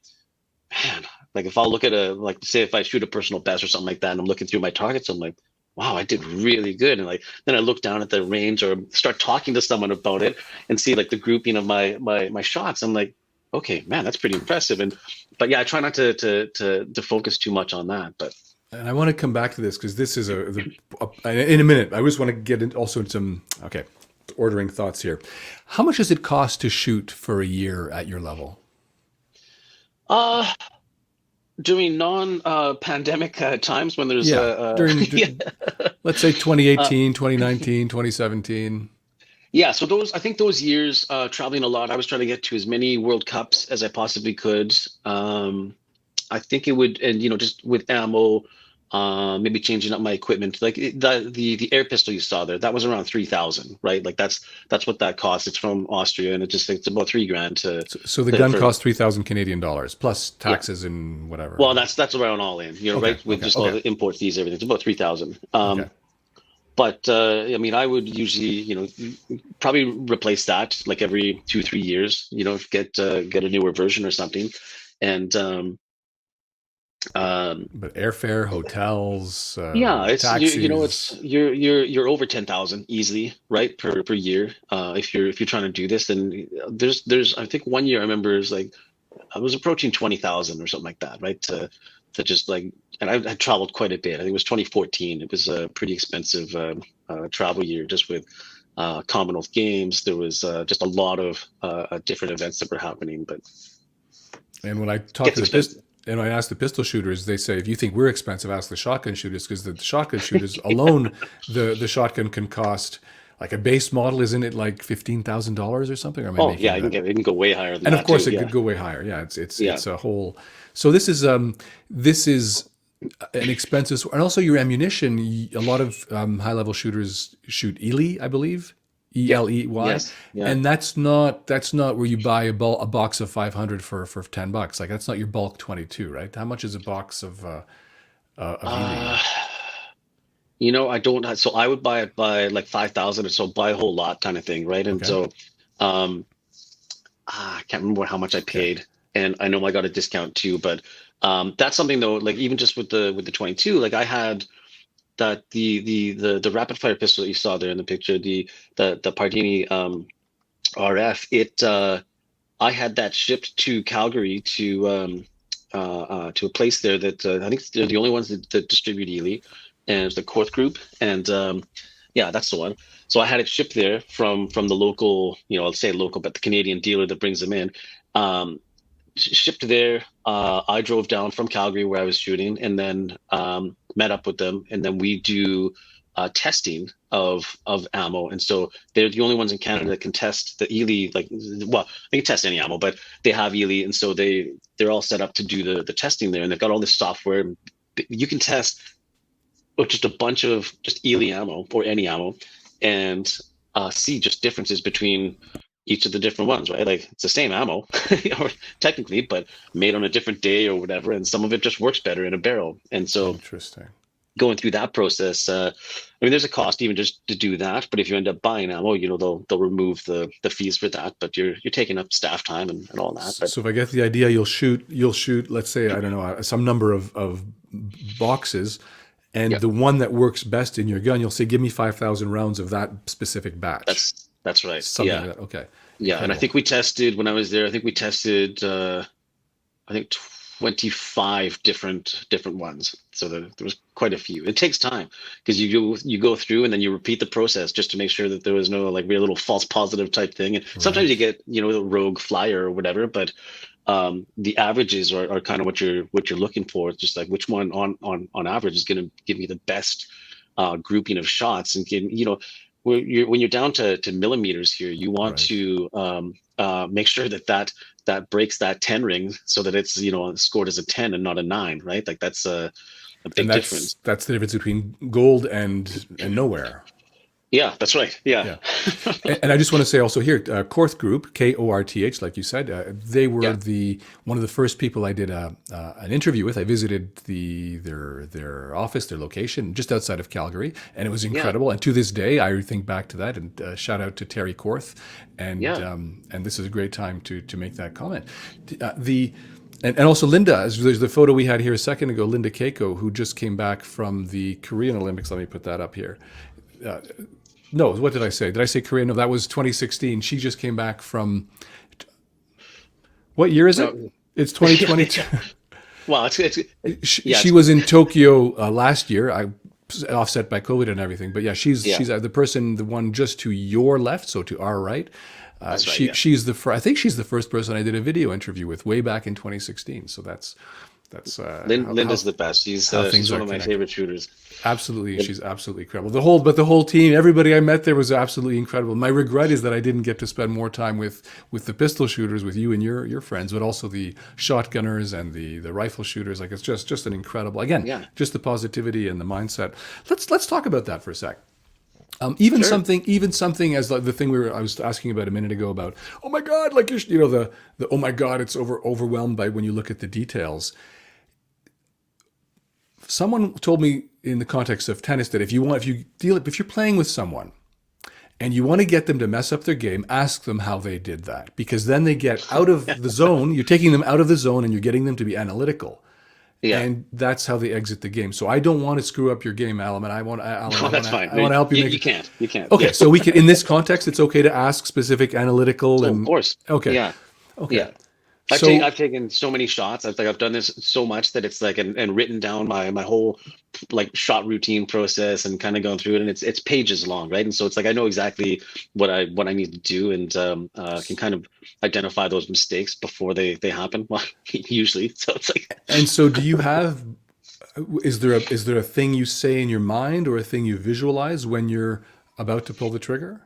Speaker 2: man, like if I'll look at a like say if I shoot a personal best or something like that, and I'm looking through my targets, I'm like, wow, I did really good. And like then I look down at the range or start talking to someone about it and see like the grouping of my shots. I'm like, okay, man, that's pretty impressive. And but yeah, I try not to focus too much on that. But
Speaker 1: And I want to come back to this because this is in a minute. I just want to get in also into some, okay, ordering thoughts here. How much does it cost to shoot for a year at your level?
Speaker 2: Uh, during non-pandemic times when there's
Speaker 1: Yeah,
Speaker 2: yeah,
Speaker 1: let's say
Speaker 2: uh,
Speaker 1: 2018, 2019, 2017.
Speaker 2: yeah. So those, I think those years traveling a lot, I was trying to get to as many World Cups as I possibly could. I think it would, and just with ammo, maybe changing up my equipment. Like the air pistol you saw there, that was around 3,000, right? Like that's what that costs. It's from Austria, and it's about 3 grand
Speaker 1: So the
Speaker 2: to
Speaker 1: gun
Speaker 2: for
Speaker 1: costs 3,000 Canadian dollars plus
Speaker 2: yeah.
Speaker 1: taxes and whatever.
Speaker 2: Well, that's around all in,
Speaker 1: Okay,
Speaker 2: right? With
Speaker 1: okay,
Speaker 2: just all
Speaker 1: okay,
Speaker 2: the import fees, everything. It's about 3,000.
Speaker 1: okay.
Speaker 2: But I mean, I would usually, probably replace that like every 2, 3 years. Get a newer version or something, and um,
Speaker 1: But airfare, hotels,
Speaker 2: yeah, it's
Speaker 1: taxis.
Speaker 2: you're over 10,000 easily, right, per year. If you're trying to do this, then there's I think one year I remember is like I was approaching 20,000 or something like that, right? To just like, and I traveled quite a bit. I think it was 2014. It was a pretty expensive travel year, just with Commonwealth Games. There was just a lot of different events that were happening, but
Speaker 1: And when I talk
Speaker 2: gets
Speaker 1: to
Speaker 2: expensive.
Speaker 1: and I ask the pistol shooters, they say, if you think we're expensive, ask the shotgun shooters because the shotgun shooters alone, the shotgun can cost like a base model, isn't it like $15,000 or something? Or am I
Speaker 2: Oh
Speaker 1: making
Speaker 2: yeah,
Speaker 1: that?
Speaker 2: it can go way higher than
Speaker 1: And of
Speaker 2: that too.
Speaker 1: course, it
Speaker 2: Yeah,
Speaker 1: could go way higher. Yeah,
Speaker 2: yeah.
Speaker 1: it's a whole. So this is an expensive, and also your ammunition. A lot of high level shooters shoot Ely, I believe,
Speaker 2: Yep.
Speaker 1: Eley,
Speaker 2: Yes. Yeah.
Speaker 1: and that's not where you buy a box of 500 for $10. Like that's not your bulk 22, right? How much is a box of Ely?
Speaker 2: Uh, I don't. So I would buy it by like 5,000, or so buy a whole lot kind of thing, right? And
Speaker 1: Okay,
Speaker 2: so, um, I can't remember how much I
Speaker 1: okay,
Speaker 2: paid, and I know I got a discount too. But that's something though. Like even just with the 22, like I had that the rapid fire pistol that you saw there in the picture, the Pardini RF. I had that shipped to Calgary to a place there that I think they're the only ones that distribute Ely, and it's the Korth group, and yeah, that's the one. So I had it shipped there from the local, I'll say local, but the Canadian dealer that brings them in. Um, Shipped there. I drove down from Calgary where I was shooting, and then met up with them, and then we do testing of ammo. And so they're the only ones in Canada that can test the Ely. Like, well, they can test any ammo, but they have Ely, and so they're all set up to do the testing there, and they've got all this software. You can test just a bunch of just Ely ammo or any ammo, and see just differences between each of the different ones, right? Like it's the same ammo, or technically, but made on a different day or whatever, and some of it just works better in a barrel. And so
Speaker 1: interesting.
Speaker 2: going through that process, I mean, there's a cost even just to do that. But if you end up buying ammo, they'll remove the fees for that, but you're taking up staff time and all that. But
Speaker 1: So if I get the idea, you'll shoot. Let's say I don't know some number of boxes, and
Speaker 2: yeah,
Speaker 1: the one that works best in your gun, you'll say, "Give me 5,000 rounds of that specific batch."
Speaker 2: that's right.
Speaker 1: Something
Speaker 2: Yeah,
Speaker 1: like that. Okay,
Speaker 2: yeah. And I
Speaker 1: incredible.
Speaker 2: think we tested when I was there. I think we tested. I think 25 different ones. So there was quite a few. It takes time because you go through and then you repeat the process just to make sure that there was no like real little false positive type thing. And sometimes
Speaker 1: Right.
Speaker 2: you get a rogue flyer or whatever, but the averages are kind of what you're looking for. It's just like which one on average is going to give you the best grouping of shots and give when you're down to millimeters here, you want
Speaker 1: Right.
Speaker 2: to make sure that breaks that 10 ring so that it's scored as a 10 and not a 9, right? Like that's a
Speaker 1: And
Speaker 2: big difference.
Speaker 1: that's the difference between gold and nowhere.
Speaker 2: Yeah, that's right. Yeah.
Speaker 1: Yeah. And I just want to say also here, Korth Group, Korth, like you said, they were
Speaker 2: Yeah.
Speaker 1: the one of the first people I did an interview with. I visited their office, their location, just outside of Calgary, and it was
Speaker 2: Yeah.
Speaker 1: incredible. And to this day, I think back to that and shout out to Terry Korth,
Speaker 2: Yeah.
Speaker 1: and this is a great time to make that comment. The and also Linda, there's the photo we had here a second ago, Linda Keiko, who just came back from the Korean Olympics. Let me put that up here. No, what did I say? Did I say Korea? No, that was 2016. She just came back from what year is it?
Speaker 2: No,
Speaker 1: It's
Speaker 2: yeah,
Speaker 1: 2022.
Speaker 2: Well, it's yeah,
Speaker 1: She was in Tokyo last year. I offset by COVID and everything, but yeah,
Speaker 2: yeah,
Speaker 1: she's the person, the one just to your left, so to our right.
Speaker 2: that's right. Yeah,
Speaker 1: She's I think she's the first person I did a video interview with way back in 2016. So that's
Speaker 2: Linda's the best.
Speaker 1: how
Speaker 2: She's
Speaker 1: things
Speaker 2: one
Speaker 1: are
Speaker 2: of my
Speaker 1: connected.
Speaker 2: favorite shooters.
Speaker 1: Absolutely,
Speaker 2: And
Speaker 1: she's absolutely incredible. The whole team, everybody I met there was absolutely incredible. My regret is that I didn't get to spend more time with the pistol shooters, with you and your friends, but also the shotgunners and the rifle shooters. Like, it's just an incredible, again,
Speaker 2: yeah,
Speaker 1: just the positivity and the mindset. Let's talk about that for a sec.
Speaker 2: sure.
Speaker 1: Even something as like the thing I was asking about a minute ago about, oh my god, like, you know, the oh my god, it's overwhelmed by when you look at the details. Someone told me in the context of tennis that if you're playing with someone and you want to get them to mess up their game, ask them how they did that, because then they get out of the zone. You're taking them out of the zone and you're getting them to be analytical,
Speaker 2: Yeah,
Speaker 1: and that's how they exit the game. So I don't want to screw up your game, Alan.
Speaker 2: no, that's fine.
Speaker 1: I
Speaker 2: No,
Speaker 1: want to help you make
Speaker 2: you
Speaker 1: it.
Speaker 2: can't. You can't.
Speaker 1: Okay,
Speaker 2: Yeah.
Speaker 1: so we can, in this context, it's okay to ask specific analytical
Speaker 2: Oh, of
Speaker 1: and
Speaker 2: course.
Speaker 1: okay,
Speaker 2: Yeah,
Speaker 1: okay.
Speaker 2: yeah.
Speaker 1: So
Speaker 2: I've taken so many shots. I've done this so much that it's like and written down my whole like shot routine process and kind of going through it, and it's pages long, right? And so it's like I know exactly what I need to do, and can kind of identify those mistakes before they happen. Well, usually, so it's like
Speaker 1: do you have, is there a thing you say in your mind or a thing you visualize when you're about to pull the trigger?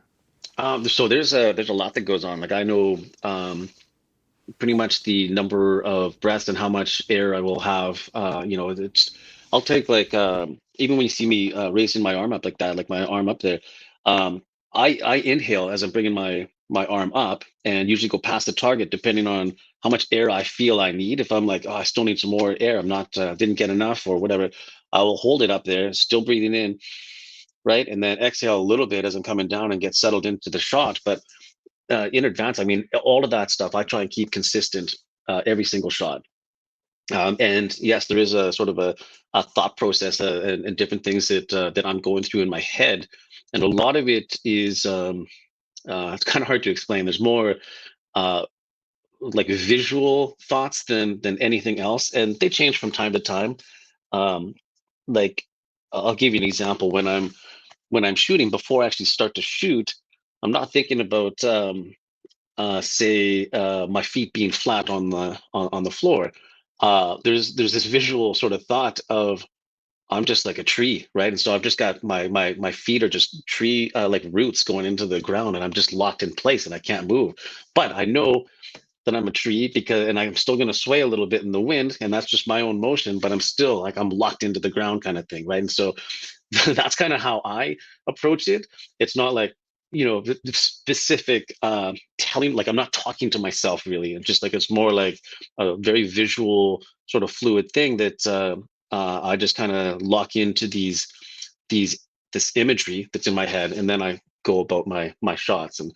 Speaker 2: so there's a lot that goes on. Like I know pretty much the number of breaths and how much air I will have. It's I'll take like even when you see me raising my arm up like that, like my arm up there, I inhale as I'm bringing my arm up, and usually go past the target depending on how much air I feel I need. If I'm like, oh, I still need some more air, I'm not didn't get enough or whatever, I will hold it up there, still breathing in, right, and then exhale a little bit as I'm coming down and get settled into the shot. But in advance, I mean, all of that stuff I try and keep consistent every single shot. And yes, there is a sort of a thought process and different things that I'm going through in my head, and a lot of it is it's kind of hard to explain. There's more uh, like visual thoughts than anything else, and they change from time to time. Um, like I'll give you an example. When I'm shooting, before I actually start to shoot, I'm not thinking about say my feet being flat on the floor. There's this visual sort of thought of I'm just like a tree, right? And so I've just got my feet are just tree like roots going into the ground, and I'm just locked in place and I can't move. But I know that I'm a tree because, and I'm still going to sway a little bit in the wind, and that's just my own motion. But I'm still like I'm locked into the ground, kind of thing, right? And so that's kind of how I approach it. It's not like, the specific telling, like I'm not talking to myself really. It's just like it's more like a very visual sort of fluid thing that I just kind of lock into these this imagery that's in my head, and then I go about my shots, and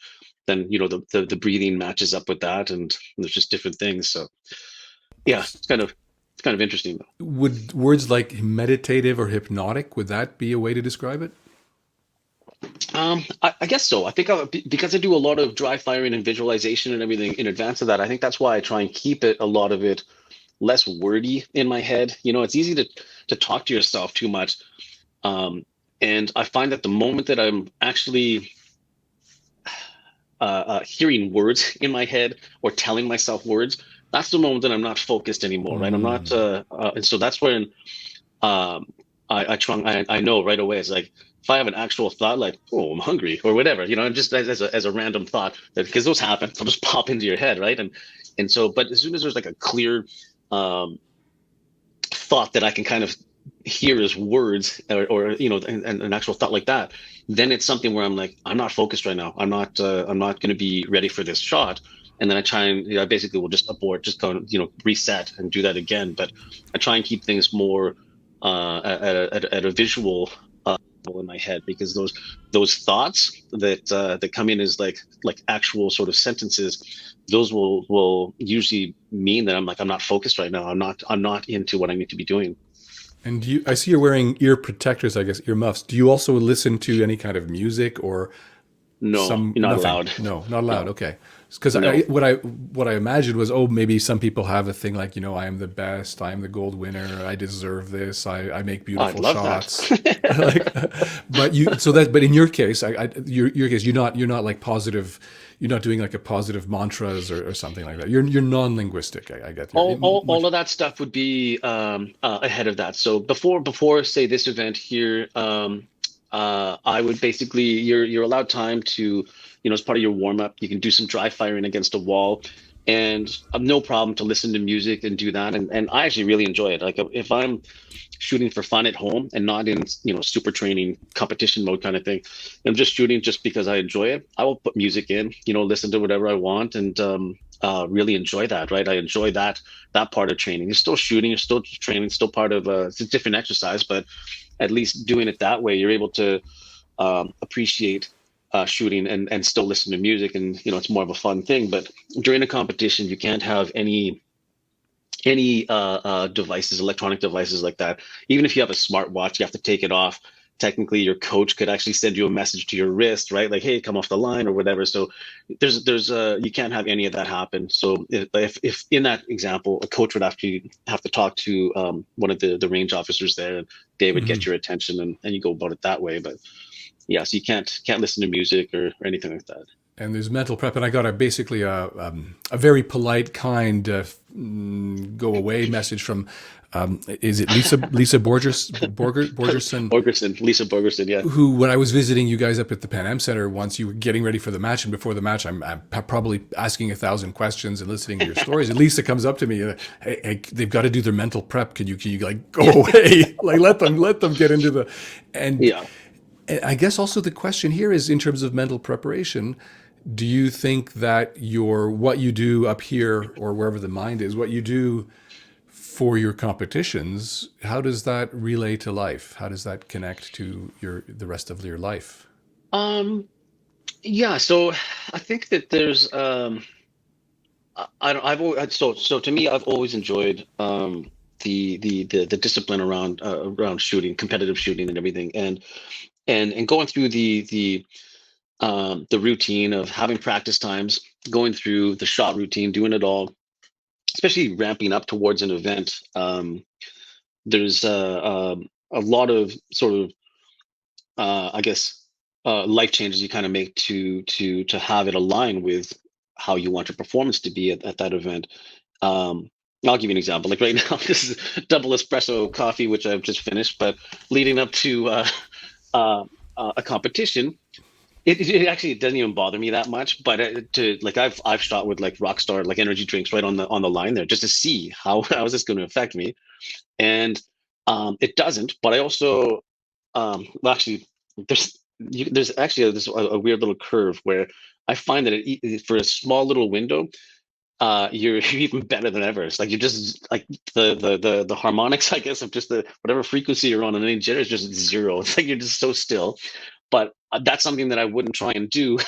Speaker 2: then the breathing matches up with that, and there's just different things. So yeah, it's kind of interesting.
Speaker 1: Would words like meditative or hypnotic, would that be a way to describe it?
Speaker 2: I guess so. I think because I do a lot of dry firing and visualization and everything in advance of that. I think that's why I try and keep it a lot of it less wordy in my head. It's easy to talk to yourself too much, and I find that the moment that I'm actually hearing words in my head or telling myself words, that's the moment that I'm not focused anymore, right? I'm not,
Speaker 1: Mm.
Speaker 2: and so that's when um, I know right away. It's like if I have an actual thought, like, oh, I'm hungry or whatever, just as a random thought, because those happen, they'll just pop into your head, right? And so, but as soon as there's like a clear um, thought that I can kind of hear as words, or an actual thought like that, then it's something where I'm like, I'm not focused right now. I'm not going to be ready for this shot. And then I try and I basically will just abort, just kind of reset and do that again. But I try and keep things more at a visual level in my head, because those thoughts that come in as like actual sort of sentences, those will usually mean that I'm not focused right now. I'm not into what I need to be doing.
Speaker 1: And I see you're wearing ear protectors, I guess, ear muffs. Do you also listen to any kind of music or
Speaker 2: No,
Speaker 1: some,
Speaker 2: you're not
Speaker 1: nothing?
Speaker 2: allowed.
Speaker 1: No, not allowed.
Speaker 2: No.
Speaker 1: Okay. Because
Speaker 2: No.
Speaker 1: what I imagined was, oh, maybe some people have a thing like, I am the best, I am the gold winner, I deserve this, I make
Speaker 2: Oh, I'd
Speaker 1: beautiful
Speaker 2: love that.
Speaker 1: shots, like, but in your case, your case, you're not like positive, you're not doing like a positive mantras or something like that. You're non-linguistic. I get you're
Speaker 2: All
Speaker 1: much.
Speaker 2: of that stuff would be ahead of that. So before say this event here, I would basically you're allowed time to, as part of your warm up, you can do some dry firing against a wall, and no problem to listen to music and do that. And I actually really enjoy it. Like if I'm shooting for fun at home and not in super training competition mode kind of thing, I'm just shooting just because I enjoy it, I will put music in, listen to whatever I want, and really enjoy that, right? I enjoy that part of training. You're still shooting, you're still training, still part of it's a different exercise, but at least doing it that way, you're able to appreciate shooting and still listen to music, and it's more of a fun thing. But during a competition, you can't have any devices, electronic devices like that. Even if you have a smartwatch, you have to take it off. Technically, your coach could actually send you a message to your wrist, right? Like, hey, come off the line or whatever. So there's you can't have any of that happen. So if in that example, a coach would have to talk to one of the range officers there, and they would get
Speaker 1: Mhm.
Speaker 2: your attention, and you go about it that way. But yeah, so you can't listen to music or anything like that.
Speaker 1: And there's mental prep, and I got basically a very polite, kind go away message from is it Lisa Borgerson,
Speaker 2: Lisa Borgerson, yeah.
Speaker 1: who, when I was visiting you guys up at the Pan Am Center once, you were getting ready for the match, and before the match, I'm probably asking 1,000 questions and listening to your stories. And Lisa comes up to me, hey, they've got to do their mental prep. Can you like go away? Like let them get into the and.
Speaker 2: Yeah.
Speaker 1: I guess also the question here is, in terms of mental preparation, do you think that what you do up here or wherever the mind is, what you do for your competitions, how does that relay to life? How does that connect to the rest of your life?
Speaker 2: Um, yeah, so I think that there's I don't I've always, so to me I've always enjoyed the discipline around shooting, competitive shooting and everything. And going through the routine of having practice times, going through the shot routine, doing it all, especially ramping up towards an event. There's a lot of sort of I guess life changes you kind of make to have it align with how you want your performance to be at that event. I'll give you an example. Like right now, this is double espresso coffee, which I've just finished. But leading up to uh, a competition, it actually doesn't even bother me that much. But to like I've shot with like Rockstar like energy drinks right on the line there just to see how is this going to affect me, and it doesn't. But I also well, actually, there's actually a weird little curve where I find that for a small little window, you're even better than ever. It's like you're just like the harmonics, I guess, of just the whatever frequency you're on, and any jitter is just zero. It's like you're just so still. But that's something that I wouldn't try and do.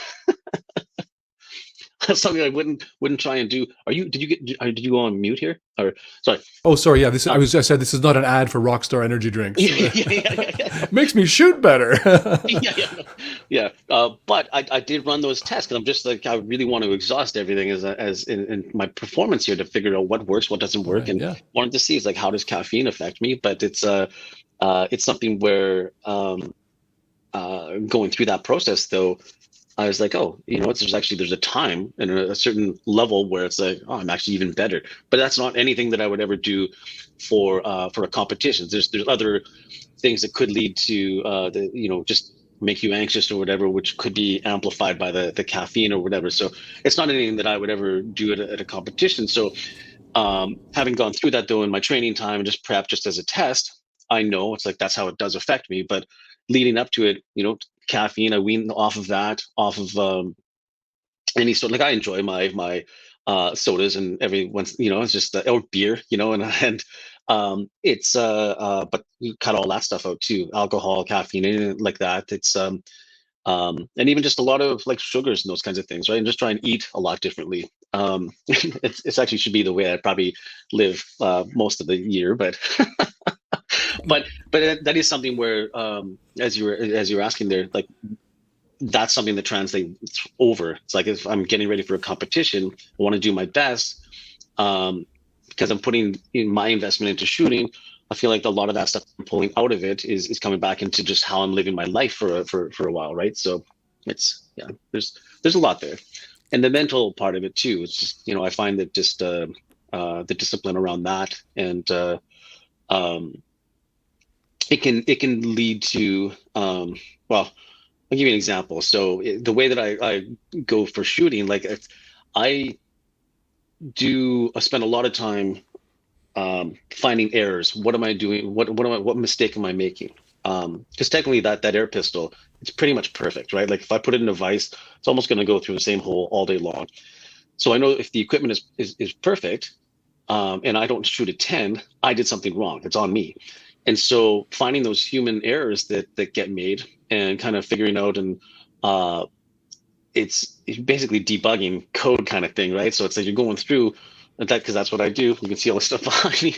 Speaker 2: That's something I wouldn't try and do. Did you go on mute here? Or sorry.
Speaker 1: Oh, sorry. Yeah,
Speaker 2: Um,
Speaker 1: I said this is not an ad for Rockstar Energy drinks.
Speaker 2: yeah, yeah.
Speaker 1: Makes me shoot better.
Speaker 2: Yeah, yeah, no, yeah. But I did run those tests because I'm just like I really want to exhaust everything as in my performance here to figure out what works, what doesn't work,
Speaker 1: Right.
Speaker 2: and
Speaker 1: Yeah.
Speaker 2: wanted to see is like how does caffeine affect me. But it's something where going through that process though, I was like, oh, there's a time and a certain level where it's like, oh, I'm actually even better. But that's not anything that I would ever do for a competition. There's other things that could lead to just make you anxious or whatever, which could be amplified by the caffeine or whatever. So it's not anything that I would ever do at a competition. So having gone through that though in my training time and just prep just as a test, I know it's like that's how it does affect me. But leading up to it, caffeine, I wean off of that, off of any sort. Like I enjoy my sodas and every once, it's just or beer, and it's but you cut all that stuff out too, alcohol, caffeine, anything like that. And even just a lot of like sugars and those kinds of things, right? And just try and eat a lot differently. It's actually should be the way I probably live most of the year, but but that is something where as you were asking there, like that's something that translates over. It's like if I'm getting ready for a competition, I want to do my best, because I'm putting in my investment into shooting. I feel like a lot of that stuff I'm pulling out of it is coming back into just how I'm living my life for a while, right? So it's yeah, there's a lot there, and the mental part of it too. It's just I find that just the discipline around that, and um, it can lead to well, I'll give you an example. So the way that I go for shooting, like I I spend a lot of time finding errors. What am I doing? What mistake am I making? Because technically that air pistol, it's pretty much perfect, right? Like if I put it in a vise, it's almost going to go through the same hole all day long. So I know if the equipment is perfect, and I don't shoot a 10, I did something wrong. It's on me. And so finding those human errors that get made and kind of figuring out, and uh, it's basically debugging code kind of thing, right? So it's like you're going through that, because that's what I do. You can see all the stuff behind me.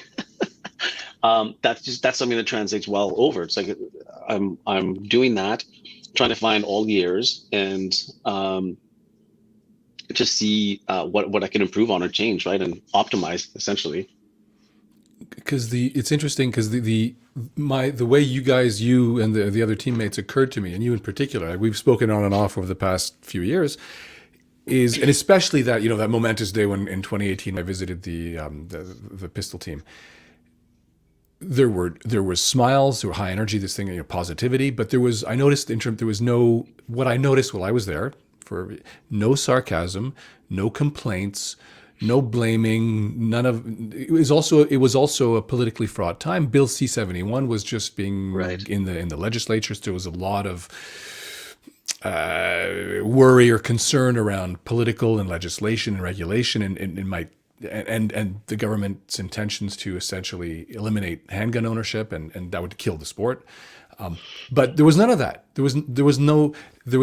Speaker 2: That's something that translates well over. It's like I'm doing that, trying to find all the errors, and to see what I can improve on or change, right, and optimize essentially.
Speaker 1: Because it's interesting because the way you and the other teammates occurred to me, and you in particular, we've spoken on and off over the past few years, is, and especially that that momentous day when in 2018 I visited the pistol team. There was smiles, there were high energy, this thing, positivity, but I noticed there was no, what I noticed while I was there, for no sarcasm, no complaints, no blaming, none of it was also a politically fraught time. Bill C-71 was just being
Speaker 2: Right.
Speaker 1: in the legislatures. There was a lot of worry or concern around political and legislation and regulation, and might and the government's intentions to essentially eliminate handgun ownership, and that would kill the sport. But there was none of that. There was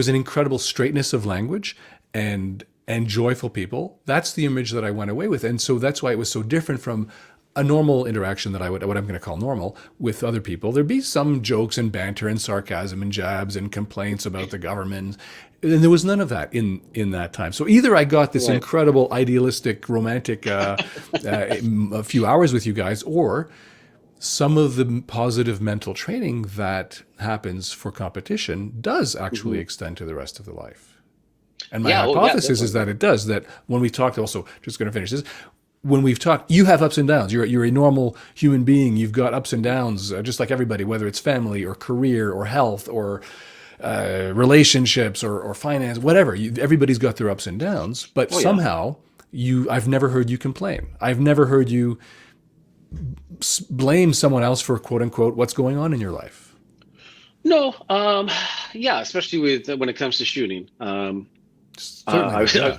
Speaker 1: an incredible straightness of language and joyful people. That's the image that I went away with, and so that's why it was so different from a normal interaction that what I'm going to call normal with other people. There'd be some jokes and banter and sarcasm and jabs and complaints about the government, and there was none of that in that time. So either I got this
Speaker 2: Right.
Speaker 1: incredible idealistic romantic a few hours with you guys, or some of the positive mental training that happens for competition does actually
Speaker 2: Hmm.
Speaker 1: extend to the rest of the life. And my
Speaker 2: Yeah. Oh, yeah.
Speaker 1: hypothesis is
Speaker 2: Definitely.
Speaker 1: that it does. That when we talked, also just going to finish this, when we've talked, you have ups and downs. You're a normal human being. You've got ups and downs, just like everybody, whether it's family or career or health or relationships or finance, whatever. Everybody's got their ups and downs. But
Speaker 2: Oh, yeah.
Speaker 1: somehow, I've never heard you complain. I've never heard you blame someone else for quote unquote what's going on in your life.
Speaker 2: No. Yeah. Especially with when it comes to shooting.
Speaker 1: Certainly
Speaker 2: I
Speaker 1: not.
Speaker 2: was, I
Speaker 1: Yeah.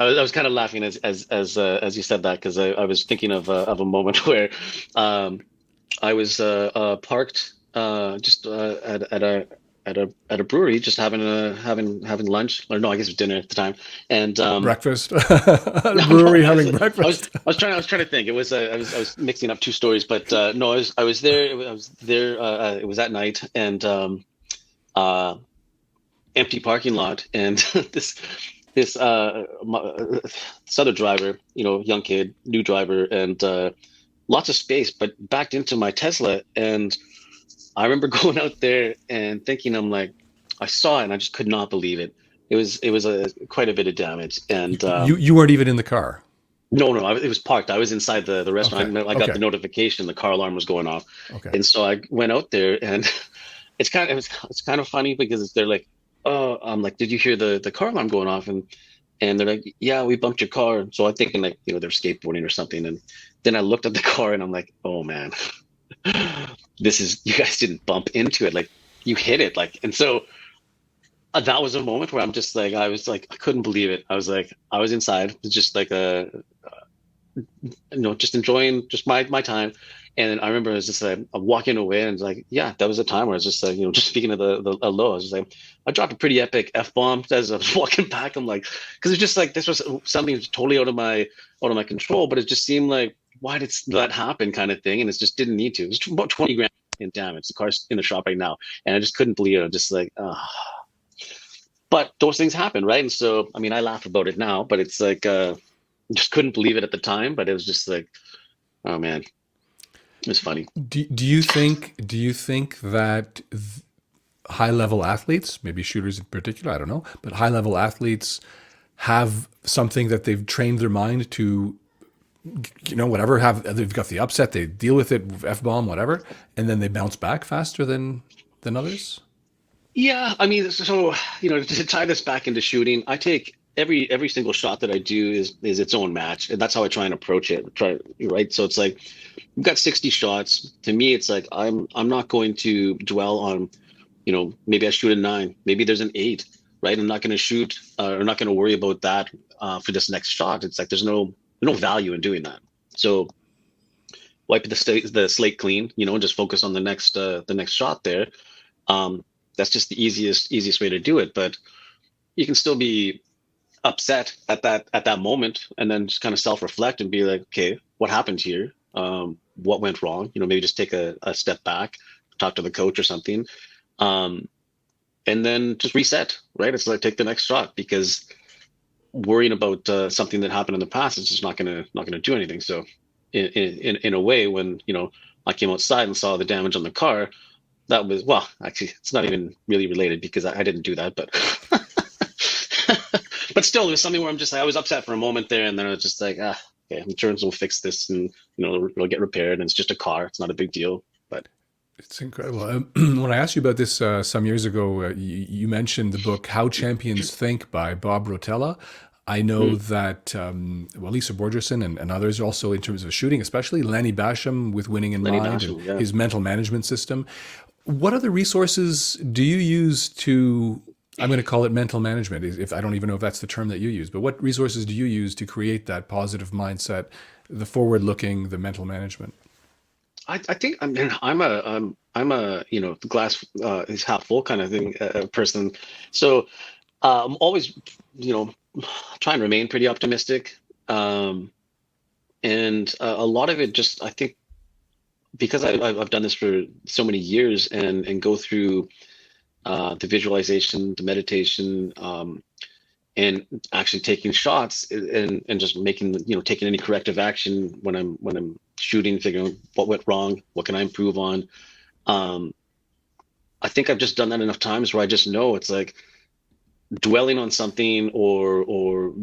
Speaker 2: was I was kind of laughing as you said that, because I was thinking of a moment where I was parked just at a brewery, just having lunch, or no, I guess it was dinner at the time, and
Speaker 1: Breakfast.
Speaker 2: no, no,
Speaker 1: Brewery
Speaker 2: I was
Speaker 1: having
Speaker 2: I was
Speaker 1: breakfast.
Speaker 2: I was trying to think. It was I was mixing up two stories, but no, I was there. I was there. It was at night, and uh, empty parking lot, and this this other driver, young kid, new driver, and lots of space, but backed into my Tesla. And I remember going out there and thinking, I'm like, I saw it and I just could not believe it. It was a quite a bit of damage. And
Speaker 1: You weren't even in the car.
Speaker 2: no, no, it was parked. I was inside the
Speaker 1: Okay.
Speaker 2: restaurant. I got
Speaker 1: Okay.
Speaker 2: the notification, the car alarm was going off,
Speaker 1: Okay.
Speaker 2: and so I went out there, and it's kind of funny because they're like, oh, I'm like, did you hear the car alarm going off? And they're like, yeah, we bumped your car. So I'm thinking like, they're skateboarding or something. And then I looked at the car and I'm like, oh man, you guys didn't bump into it. Like you hit it. Like, and so that was a moment where I was like, I couldn't believe it. I was like, I was inside, just like just enjoying just my time. And then I remember I was just like, I'm walking away, and it's like, yeah, that was a time where I was just like, just speaking of the low, I was just like, I dropped a pretty epic F bomb as I was walking back. I'm like, because it's just like this was something totally out of my control, but it just seemed like, why did that happen, kind of thing, and it just didn't need to. It was about 20 grand in damage. The car's in the shop right now, and I just couldn't believe it. I'm just like, oh. But those things happen, right? And so, I mean, I laugh about it now, but it's like, just couldn't believe it at the time. But it was just like, oh man, it was funny.
Speaker 1: Do you think that high level athletes, maybe shooters in particular, I don't know, but high level athletes have something that they've trained their mind to, whatever, have they've got the upset, they deal with it, F bomb, whatever, and then they bounce back faster than others?
Speaker 2: Yeah, I mean, so to tie this back into shooting, I take every single shot that I do is its own match, and that's how I try and approach it. Try right, so it's like we've got 60 shots. To me, it's like I'm not going to dwell on, maybe I shoot a 9, maybe there's an 8, right? I'm not going to shoot or not going to worry about that for this next shot. It's like there's no value in doing that. So wipe the slate clean, and just focus on the next shot there. That's just the easiest way to do it. But you can still be upset at that moment, and then just kind of self-reflect and be like, okay, what happened here? What went wrong? Maybe just take a step back, talk to the coach or something, and then just reset. Right? It's like take the next shot, because worrying about something that happened in the past is just not gonna do anything. So in a way, when I came outside and saw the damage on the car, that was, well, actually, it's not even really related because I didn't do that, but but still, it was something where I'm just like, I was upset for a moment there, and then I was just like, okay, insurance will fix this, and it'll get repaired, and it's just a car, it's not a big deal. But
Speaker 1: It's incredible. When I asked you about this some years ago, you mentioned the book "How Champions Think" by Bob Rotella. I know that Lisa Borgerson and others also, in terms of shooting, especially Lenny Basham with Winning in
Speaker 2: Lenny
Speaker 1: Mind
Speaker 2: Basham,
Speaker 1: and
Speaker 2: yeah.
Speaker 1: his mental management system. What other resources do you use to? I'm going to call it mental management. If I don't even know if that's the term that you use, but what resources do you use to create that positive mindset, the forward-looking, the mental management?
Speaker 2: I think I'm a the glass is half full kind of thing person. So I'm always you know trying to remain pretty optimistic, and a lot of it just, I think, because I've done this for so many years, and go through the visualization, the meditation, and actually taking shots, and just making taking any corrective action when I'm shooting, figuring what went wrong, what can I improve on. um I think I've just done that enough times where I just know it's like dwelling on something, or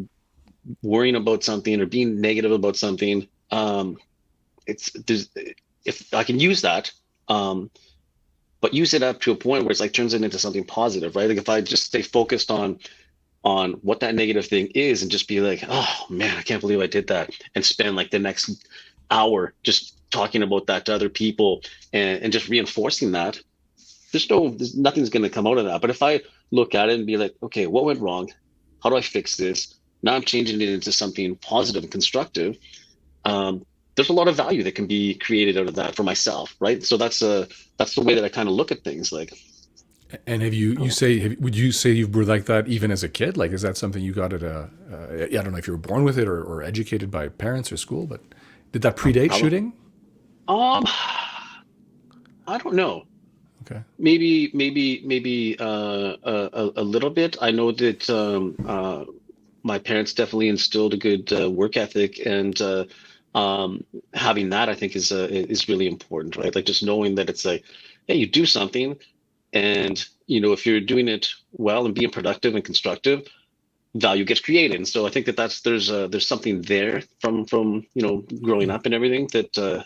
Speaker 2: worrying about something, or being negative about something. It's there's If I can use that, but use it up to a point where it's like turns it into something positive, right? Like if I just stay focused on what that negative thing is, and just be like, oh man, I can't believe I did that, and spend like the next hour just talking about that to other people, and just reinforcing that, there's nothing's going to come out of that. But if I look at it and be like, okay, what went wrong? How do I fix this? Now I'm changing it into something positive and constructive. There's a lot of value that can be created out of that for myself, right? So that's the way that I kind of look at things. Like,
Speaker 1: And would you say you were like that even as a kid? Like, is that something you got at I don't know if you were born with it, or educated by parents or school, but did that predate
Speaker 2: probably,
Speaker 1: shooting?
Speaker 2: um, I don't know.
Speaker 1: Okay.
Speaker 2: Maybe a little bit. I know that my parents definitely instilled a good work ethic, and having that, I think, is really important, right? Like just knowing that it's like, hey, you do something, and if you're doing it well and being productive and constructive, value gets created. And so I think there's something there from growing up and everything that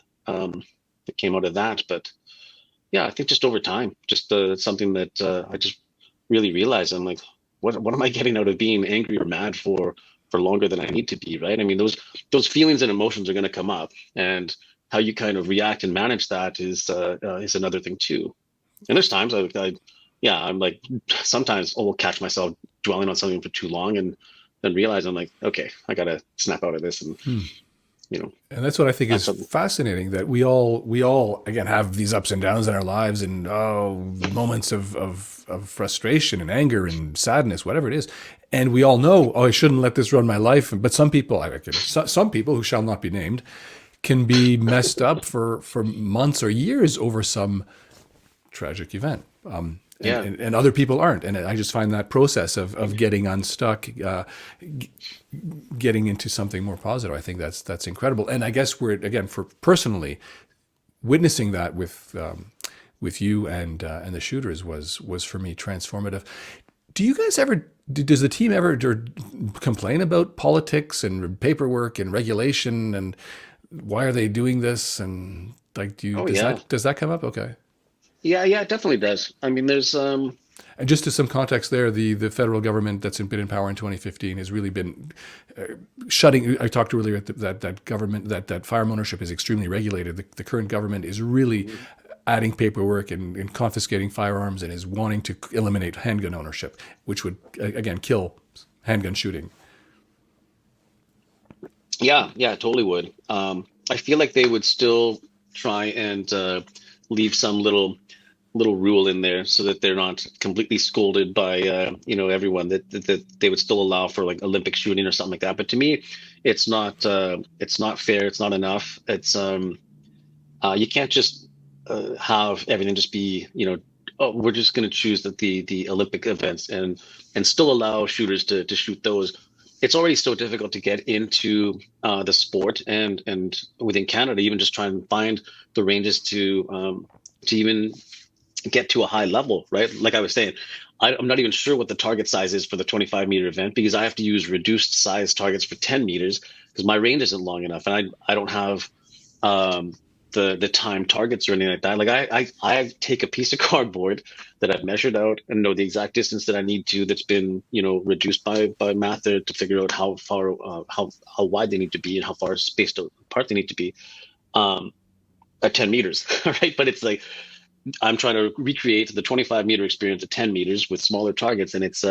Speaker 2: came out of that. But yeah, I think just over time, just something that I just really realized. I'm like, what am I getting out of being angry or mad for longer than I need to be, right? I mean, those feelings and emotions are going to come up, and how you kind of react and manage that is another thing too. And there's times yeah, I'm like, sometimes I will catch myself dwelling on something for too long, and then realize I'm like, okay, I gotta snap out of this, and you know,
Speaker 1: And that's what I think
Speaker 2: that's
Speaker 1: is
Speaker 2: something.
Speaker 1: fascinating, that we all again have these ups and downs in our lives, and moments of frustration and anger and sadness, whatever it is. And we all know, I shouldn't let this run my life. But some people, I reckon, some people who shall not be named, can be messed up for months or years over some tragic event.
Speaker 2: Yeah.
Speaker 1: and other people aren't. And I just find that process of getting unstuck, getting into something more positive, I think that's incredible. And I guess we're, again, for personally witnessing that with you and the shooters was for me transformative. Do you guys ever? Does the team ever complain about politics and paperwork and regulation and why are they doing this? And like,
Speaker 2: Oh
Speaker 1: does
Speaker 2: yeah.
Speaker 1: that come up? Okay.
Speaker 2: Yeah, yeah, it definitely does. I mean, there's
Speaker 1: And just to some context there, the federal government that's been in power in 2015 has really been shutting. I talked earlier that government that firearm ownership is extremely regulated. The current government is really adding paperwork and confiscating firearms and is wanting to eliminate handgun ownership, which would again kill handgun shooting.
Speaker 2: yeah, yeah, it totally would. I feel like they would still try and leave some little rule in there so that they're not completely scolded by everyone that they would still allow for like Olympic shooting or something like that. But to me, it's not fair. It's not enough. It's you can't just have everything just be oh, we're just going to choose the Olympic events and still allow shooters to shoot those. It's already so difficult to get into the sport and within Canada, even just try and find the ranges to even get to a high level, right? Like I was saying, I'm not even sure what the target size is for the 25-meter event because I have to use reduced size targets for 10 meters because my range isn't long enough, and I don't have the time targets or anything like that. Like I take a piece of cardboard that I've measured out and know the exact distance that I need to. That's been reduced by math there to figure out how far how wide they need to be and how far spaced apart they need to be at 10 meters, right? But it's like I'm trying to recreate the 25-meter experience at 10 meters with smaller targets, and it's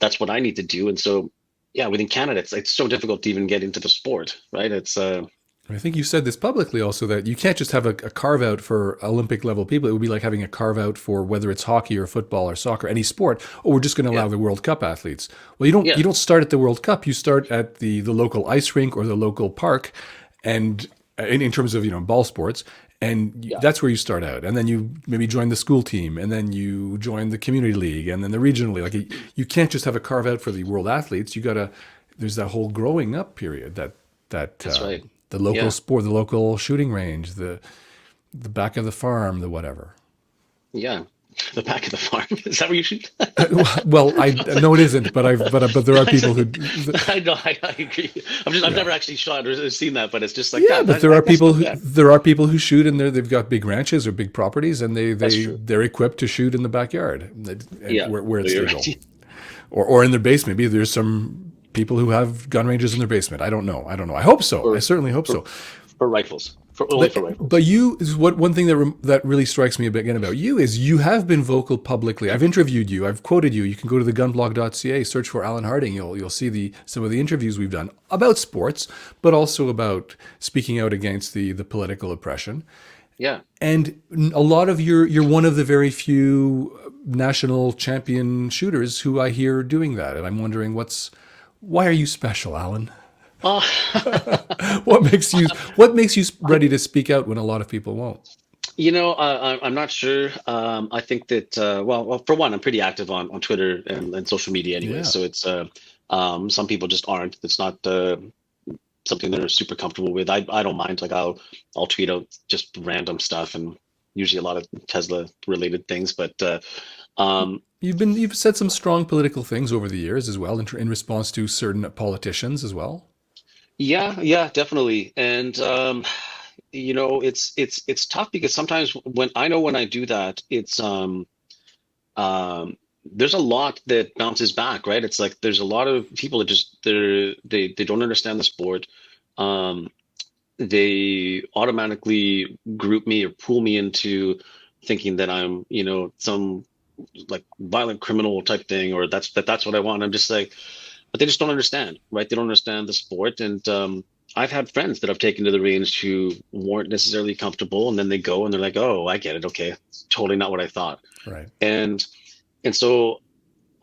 Speaker 2: that's what I need to do. And so, yeah, within Canada, it's so difficult to even get into the sport, right? It's
Speaker 1: I think you said this publicly also that you can't just have a carve out for Olympic level people. It would be like having a carve out for whether it's hockey or football or soccer, any sport. Oh, we're just going to allow
Speaker 2: yeah,
Speaker 1: the World Cup athletes. Well,
Speaker 2: yeah,
Speaker 1: you don't start at the World Cup. You start at the local ice rink or the local park, and in terms of ball sports, and
Speaker 2: yeah,
Speaker 1: that's where you start out. And then you maybe join the school team, and then you join the community league, and then the regional league. Like you can't just have a carve out for the world athletes. You gotta. There's that whole growing up period that
Speaker 2: that's right.
Speaker 1: the local
Speaker 2: Yeah,
Speaker 1: sport, the local shooting range, the back of the farm, the whatever.
Speaker 2: yeah. The back of the farm. Is that where you shoot?
Speaker 1: Well, I no, it isn't, but there are people who,
Speaker 2: I know, I agree. I've
Speaker 1: yeah,
Speaker 2: never actually shot or seen that, but it's just like
Speaker 1: yeah.
Speaker 2: that.
Speaker 1: But
Speaker 2: That's not bad.
Speaker 1: there are people who shoot, and they've got big ranches or big properties, and
Speaker 2: That's true.
Speaker 1: they're equipped to shoot in the backyard, and
Speaker 2: Yeah,
Speaker 1: where
Speaker 2: no,
Speaker 1: it's
Speaker 2: you're
Speaker 1: legal,
Speaker 2: right.
Speaker 1: or in their basement. Maybe there's some people who have gun ranges in their basement. I don't know. I don't know. I hope so. I
Speaker 2: For
Speaker 1: certainly hope
Speaker 2: for
Speaker 1: so.
Speaker 2: for rifles, for only for
Speaker 1: But
Speaker 2: rifles.
Speaker 1: you is what one thing that really strikes me again about you is you have been vocal publicly. I've interviewed you. I've quoted you. You can go to TheGunBlog.ca, search for Allan Harding. You'll see some of the interviews we've done about sports, but also about speaking out against the political oppression.
Speaker 2: Yeah.
Speaker 1: And a lot of you're one of the very few national champion shooters who I hear doing that. And I'm wondering why are you special, Allan?
Speaker 2: Oh,
Speaker 1: What makes you what makes you ready to speak out when a lot of people won't?
Speaker 2: I'm not sure. I think that well, for one, I'm pretty active on Twitter and social media anyway.
Speaker 1: Yeah.
Speaker 2: So it's some people just aren't. It's not something they're super comfortable with. I don't mind. Like I'll tweet out just random stuff and usually a lot of Tesla related things. But
Speaker 1: You've said some strong political things over the years as well in response to certain politicians as well.
Speaker 2: yeah, yeah, definitely. And it's tough because sometimes when I do that, it's there's a lot that bounces back, right? It's like there's a lot of people that they don't understand the sport. Um, they automatically group me or pull me into thinking that I'm, some like violent criminal type thing, or that's what I want. I'm just like, but they just don't understand, right? They don't understand the sport. And I've had friends that I've taken to the range who weren't necessarily comfortable, and then they go and they're like, "Oh, I get it. Okay, it's totally not what I thought."
Speaker 1: Right.
Speaker 2: And so,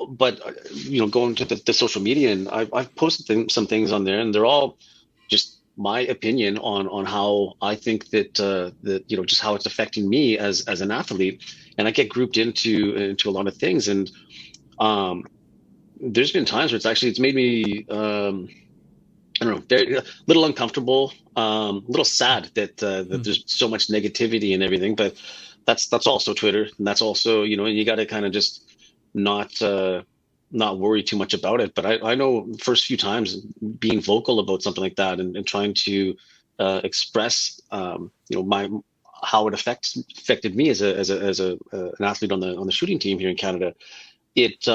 Speaker 2: but going to the social media, and I've posted some things on there, and they're all just my opinion on how I think that just how it's affecting me as an athlete, and I get grouped into a lot of things, and um, there's been times where it's made me I don't know, they're a little uncomfortable, a little sad that
Speaker 1: Hmm.
Speaker 2: there's so much negativity and everything, but that's also Twitter, and that's also, you got to kind of just not not worry too much about it. But I know first few times being vocal about something like that, and trying to express my how it affected me as a an athlete on the shooting team here in Canada. It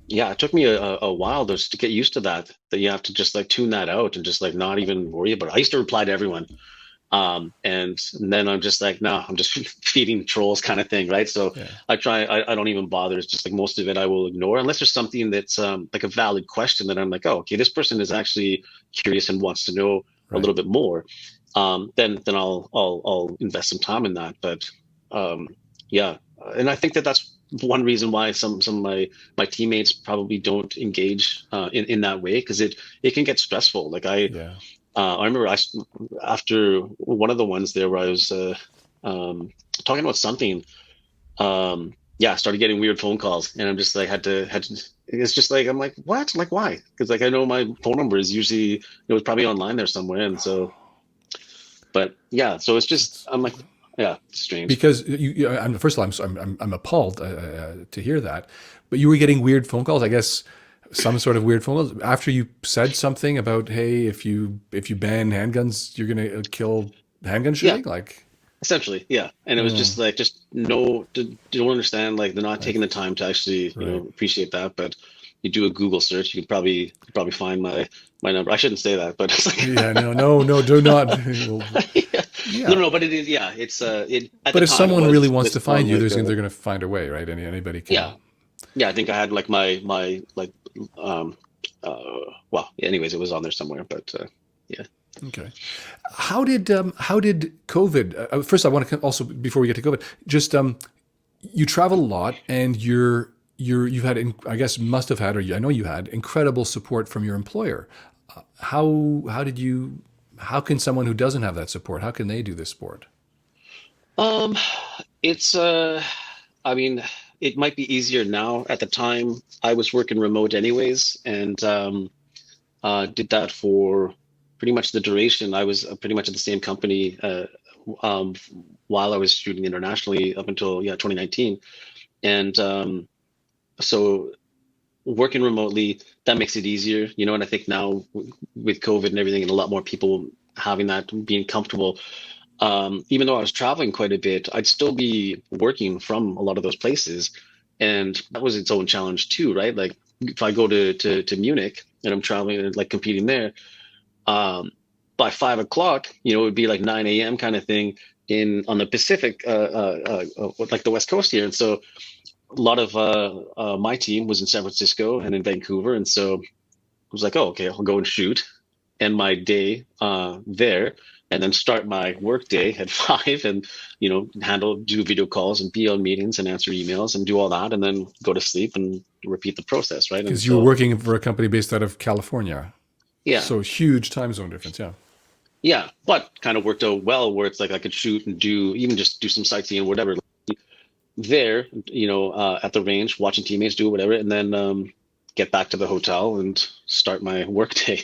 Speaker 2: Yeah, it took me a while just to get used to that you have to just like tune that out and just like not even worry about it. I used to reply to everyone. And then I'm just like, no, I'm just feeding trolls kind of thing, right? So
Speaker 1: Yeah.
Speaker 2: I don't even bother. It's just like most of it I will ignore unless there's something that's like a valid question that I'm like, oh, okay, this person is actually curious and wants to know a
Speaker 1: Right.
Speaker 2: little bit more. Then I'll invest some time in that. But um, yeah, and I think that's one reason why some of my teammates probably don't engage in that way, because it can get stressful. Like
Speaker 1: Yeah.
Speaker 2: I remember after one of the ones there where I was talking about something. Yeah, I started getting weird phone calls, and I'm just like had to. It's just like I'm like, what? Like why? Because like I know my phone number is usually it was probably online there somewhere, and so. But yeah, so it's just
Speaker 1: That's
Speaker 2: I'm like, yeah, it's strange.
Speaker 1: because first of all, I'm appalled to hear that. But you were getting weird phone calls, I guess. Some sort of weird phone calls after you said something about, hey, if you ban handguns, you're gonna kill handgun
Speaker 2: Yeah,
Speaker 1: shooting. Like,
Speaker 2: essentially, yeah. And it was
Speaker 1: mm,
Speaker 2: just like just no, don't understand. Like they're not taking
Speaker 1: like
Speaker 2: the time to actually
Speaker 1: right.
Speaker 2: appreciate that. But you do a Google search, you can probably find my number. I shouldn't say that, but it's like
Speaker 1: Yeah, no, no, no, do not. Well,
Speaker 2: yeah. No,
Speaker 1: yeah,
Speaker 2: no, but it is, yeah, it at the
Speaker 1: but if
Speaker 2: time it
Speaker 1: someone really
Speaker 2: was
Speaker 1: wants to
Speaker 2: listed
Speaker 1: find
Speaker 2: on
Speaker 1: you,
Speaker 2: like
Speaker 1: they're gonna find a way, right? Anybody
Speaker 2: yeah,
Speaker 1: can.
Speaker 2: yeah, I think I had like my like um well, anyways, it was on there somewhere, but yeah.
Speaker 1: Okay. How did COVID? First, I want to also before we get to COVID, just you travel a lot, and you've had I guess must have had, or I know you had incredible support from your employer. How did you? How can someone who doesn't have that support? How can they do this sport?
Speaker 2: Um it's I mean, it might be easier now. At the time I was working remote anyways, and did that for pretty much the duration. I was pretty much at the same company um while I was shooting internationally up until 2019. And so working remotely, that makes it easier, and I think now with COVID and everything, and a lot more people having that, being comfortable, even though I was traveling quite a bit, I'd still be working from a lot of those places, and that was its own challenge too, right? Like if I go to Munich and I'm traveling and like competing there, um, by 5 o'clock, it would be like 9 a.m. kind of thing in on the Pacific, like the West Coast here, and so a lot of my team was in San Francisco and in Vancouver, and so I was like, oh, okay, I'll go and shoot, end my day there, and then start my work day at 5, and do video calls and be on meetings and answer emails and do all that, and then go to sleep and repeat the process, right? And
Speaker 1: Because you were
Speaker 2: so
Speaker 1: working for a company based out of California,
Speaker 2: yeah,
Speaker 1: so huge time zone difference. Yeah.
Speaker 2: yeah, but kind of worked out well where it's like I could shoot and do even just do some sightseeing or whatever there, at the range, watching teammates do whatever, and then get back to the hotel and start my work day.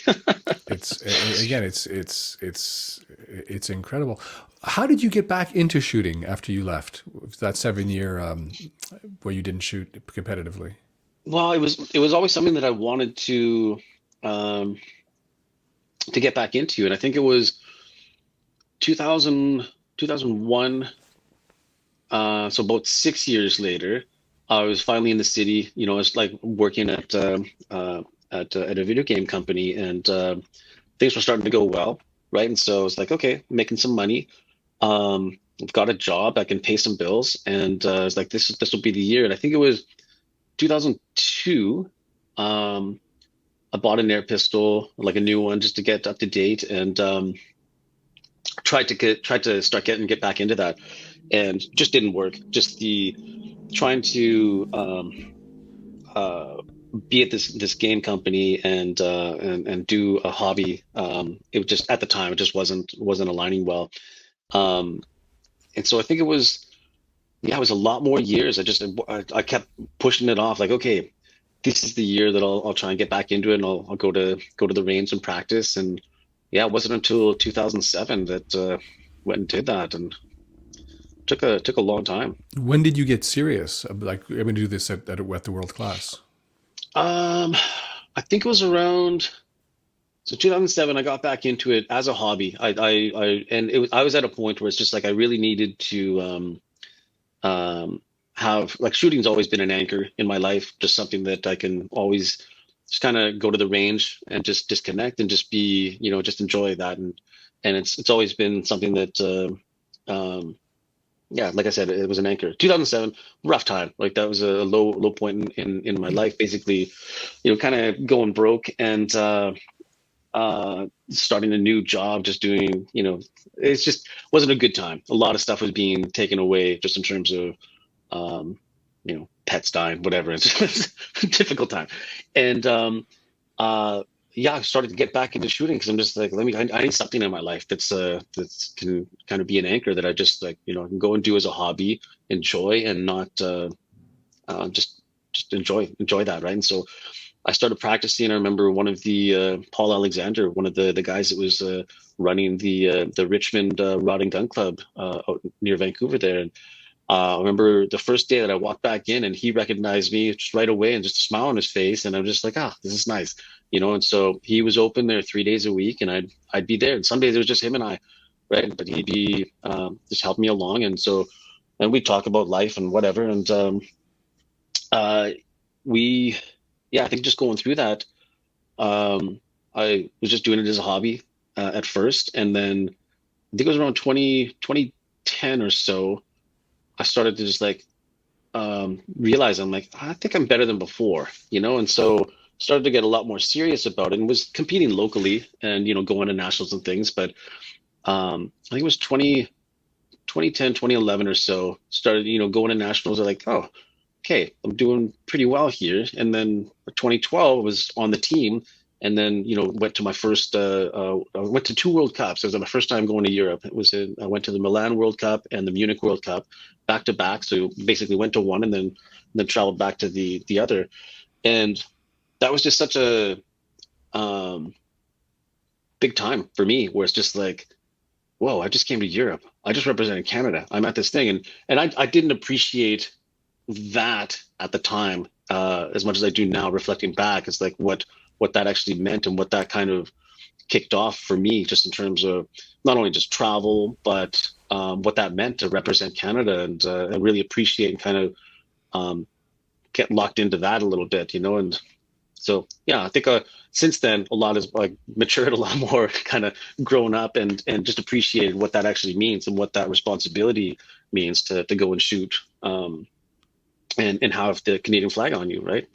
Speaker 1: It's again, it's incredible. How did you get back into shooting after you left that 7 year where you didn't shoot competitively?
Speaker 2: Well, it was always something that I wanted um, to get back into, and I think it was 2000, 2001. So about 6 years later, I was finally in the city. I was like working at a video game company, and things were starting to go well, right? And so I was like, okay, making some money. I've got a job, I can pay some bills, and I was like, this will be the year. And I think it was 2002. I bought an air pistol, like a new one, just to get up to date, and tried to get back into that, and just didn't work. Just the trying to uh, be at this game company and do a hobby. It was just at the time it just wasn't aligning well. Um, and so I think it was, yeah, it was a lot more years. I kept pushing it off. Like, okay, this is the year that I'll try and get back into it, and I'll go to the range and practice. And yeah, it wasn't until 2007 that went and did that, and took a long time.
Speaker 1: When did you get serious? Like, I'm going to do this at the world class.
Speaker 2: Um, I think it was around. So 2007, I got back into it as a hobby. And I was at a point where it's just like I really needed to have, like, shooting's always been an anchor in my life, just something that I can always just kind of go to the range and just disconnect and just be, just enjoy that. And it's always been something that, yeah, like I said, it was an anchor. 2007, rough time. Like, that was a low point in my life, basically, kind of going broke and starting a new job, just doing, it's just wasn't a good time. A lot of stuff was being taken away just in terms of, pets dying, whatever. It's a difficult time. And, yeah, I started to get back into shooting because I'm just like, I need something in my life that's can kind of be an anchor that I just, like, can go and do as a hobby, enjoy, and not, just enjoy that. Right. And so I started practicing. I remember one of the Paul Alexander, one of the guys that was running the Richmond Rod and Gun Club out near Vancouver there. And I remember the first day that I walked back in, and he recognized me just right away, and just a smile on his face, and I'm just like, this is nice, And so he was open there 3 days a week, and I'd be there. And some days it was just him and I, right? But he'd be just help me along, and so and we talk about life and whatever, and uh, we yeah, I think just going through that, I was just doing it as a hobby at first. And then I think it was around 2010 or so, I started to just, like, realize, I'm like, I think I'm better than before, And so started to get a lot more serious about it, and was competing locally and, going to nationals and things. But I think it was 2010, 2011 or so, started, going to nationals. I like, oh, okay, I'm doing pretty well here. And then 2012 was on the team, and then went to my first. I went to two World Cups. It was my first time going to Europe. I went to the Milan World Cup and the Munich World Cup back to back. So basically went to one, and then traveled back to the other, and that was just such a um, big time for me, where it's just like, whoa, I just came to Europe. I just represented Canada. I'm at this thing, and I didn't appreciate that at the time as much as I do now, reflecting back. It's like what that actually meant, and what that kind of kicked off for me, just in terms of not only just travel, but what that meant to represent Canada. And I really appreciate and kind of get locked into that a little bit, And so, yeah, I think since then a lot has, like, matured a lot more, kind of grown up, and just appreciated what that actually means, and what that responsibility means to go and shoot. And have the Canadian flag on you, right?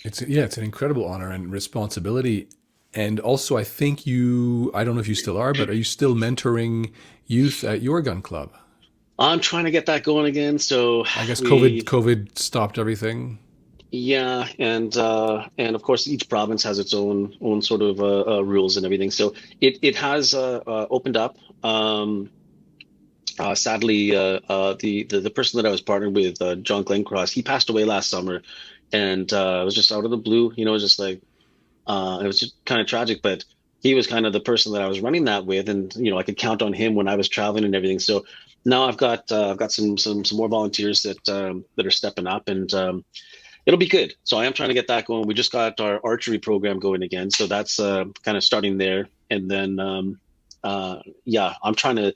Speaker 1: It's an incredible honor and responsibility. And also, I think I don't know if you still are, but are you still mentoring youth at your gun club?
Speaker 2: I'm trying to get that going again. So
Speaker 1: I guess
Speaker 2: we,
Speaker 1: COVID stopped everything.
Speaker 2: yeah, and of course each province has its own sort of rules and everything. So it has opened up. Sadly, the person that I was partnered with, John Glencross, he passed away last summer, and it was just out of the blue. It was just like, it was just kind of tragic. But he was kind of the person that I was running that with, and I could count on him when I was traveling and everything. So now I've got some more volunteers that are stepping up, and it'll be good. So I am trying to get that going. We just got our archery program going again, so that's kind of starting there. And then yeah, I'm trying to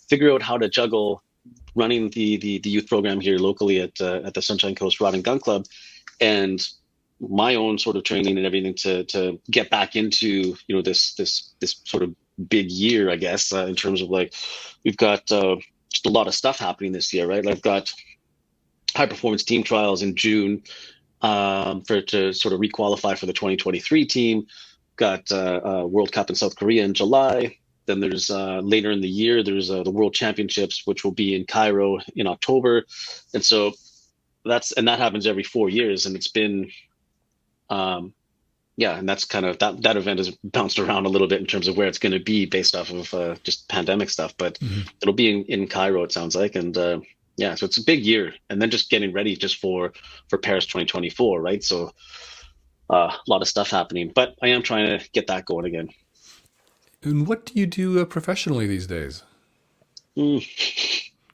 Speaker 2: figure out how to juggle running the youth program here locally at the Sunshine Coast Rod and Gun Club, and my own sort of training and everything to get back into this sort of big year, I guess, in terms of, like, we've got just a lot of stuff happening this year, right? I've got high performance team trials in June, to sort of requalify for the 2023 team. Got World Cup in South Korea in July. Then there's later in the year, there's the World Championships, which will be in Cairo in October. And so that happens every 4 years, and it's been um, yeah, and that's kind of that event has bounced around a little bit in terms of where it's going to be based off of just pandemic stuff, but
Speaker 1: Mhm.
Speaker 2: it'll be in Cairo, it sounds like, and yeah, so it's a big year, and then just getting ready just for Paris 2024, right? So a lot of stuff happening, but I am trying to get that going again.
Speaker 1: And what do you do professionally these days?
Speaker 2: Mm.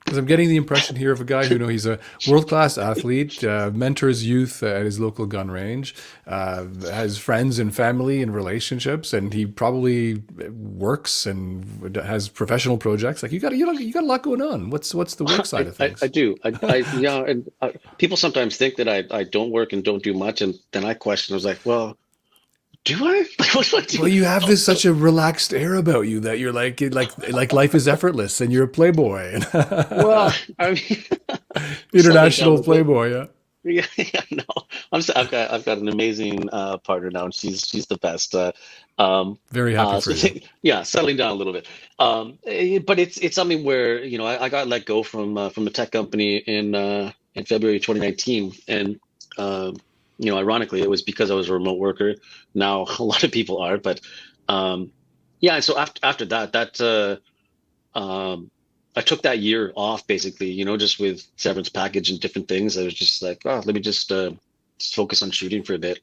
Speaker 1: Because I'm getting the impression here of a guy who, he's a world class athlete, mentors youth at his local gun range, has friends and family and relationships, and he probably works and has professional projects. Like you got a lot going on. What's the work side of
Speaker 2: I
Speaker 1: things?
Speaker 2: do. Yeah, and people sometimes think that I don't work and don't do much, and then I question. I was like, well, do I? Like, what do I
Speaker 1: Well,
Speaker 2: do?
Speaker 1: you have
Speaker 2: Oh,
Speaker 1: this such a relaxed air about you that you're like life is effortless, and you're a playboy,
Speaker 2: well, I mean, settling down
Speaker 1: international
Speaker 2: a bit.
Speaker 1: playboy. Yeah,
Speaker 2: Yeah, yeah, no, I've got an amazing partner now, and she's the best. Um,
Speaker 1: very happy for you.
Speaker 2: yeah, settling down a little bit. But it's something where I got let go from a tech company in February 2019, and ironically, it was because I was a remote worker. Now a lot of people are, but um, yeah. And so after um, I took that year off basically, just with severance package and different things. I was just like, oh, let me just focus on shooting for a bit.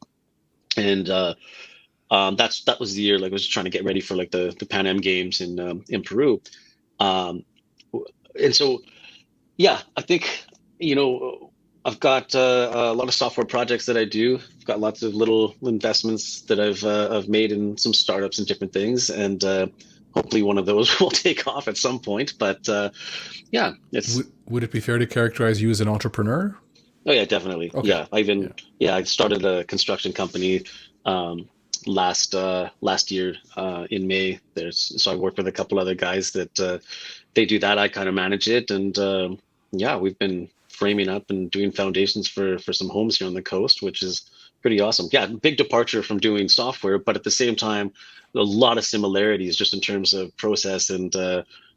Speaker 2: And that was the year like I was trying to get ready for like the Pan Am Games in Peru. Um, and so yeah, I think I've got a lot of software projects that I do. I've got lots of little investments that I've made in some startups and different things, and hopefully one of those will take off at some point. But yeah, it's
Speaker 1: Would it be fair to characterize you as an entrepreneur?
Speaker 2: oh yeah, definitely.
Speaker 1: Okay.
Speaker 2: Yeah, I
Speaker 1: Yeah.
Speaker 2: even yeah, I started a construction company um, last year in May. So I work with a couple other guys that they do that. I kind of manage it, and yeah, we've been framing up and doing foundations for some homes here on the coast, which is pretty awesome. Yeah, big departure from doing software, but at the same time, a lot of similarities just in terms of process and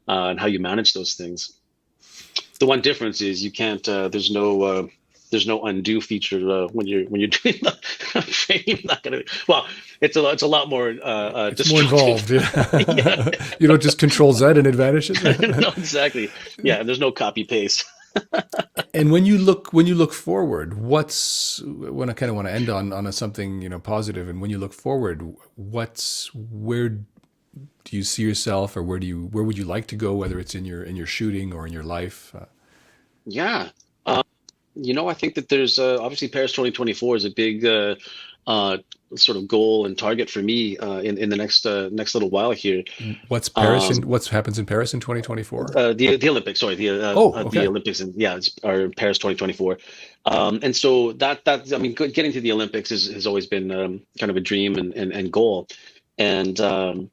Speaker 2: how you manage those things. The one difference is you can't. There's no undo feature when you're doing the frame. Not gonna. Well, it's a lot more
Speaker 1: It's more
Speaker 2: destructive.
Speaker 1: involved.
Speaker 2: Yeah,
Speaker 1: Yeah. You don't just control Z and it vanishes.
Speaker 2: no, exactly. Yeah, and there's no copy paste.
Speaker 1: And when you look forward, what's when I kind of want to end on something positive. And when you look forward, where do you see yourself, or where would you like to go, whether it's in your shooting or in your life?
Speaker 2: Yeah. I think that there's obviously Paris 2024 is a big uh, sort of goal and target for me in the next little while here.
Speaker 1: What's Paris
Speaker 2: Um,
Speaker 1: and what happens in Paris in 2024?
Speaker 2: the Olympics, sorry,
Speaker 1: Oh,
Speaker 2: the
Speaker 1: okay.
Speaker 2: Olympics, and yeah, are Paris 2024. And so that I mean, getting to the Olympics has always been kind of a dream and goal. And the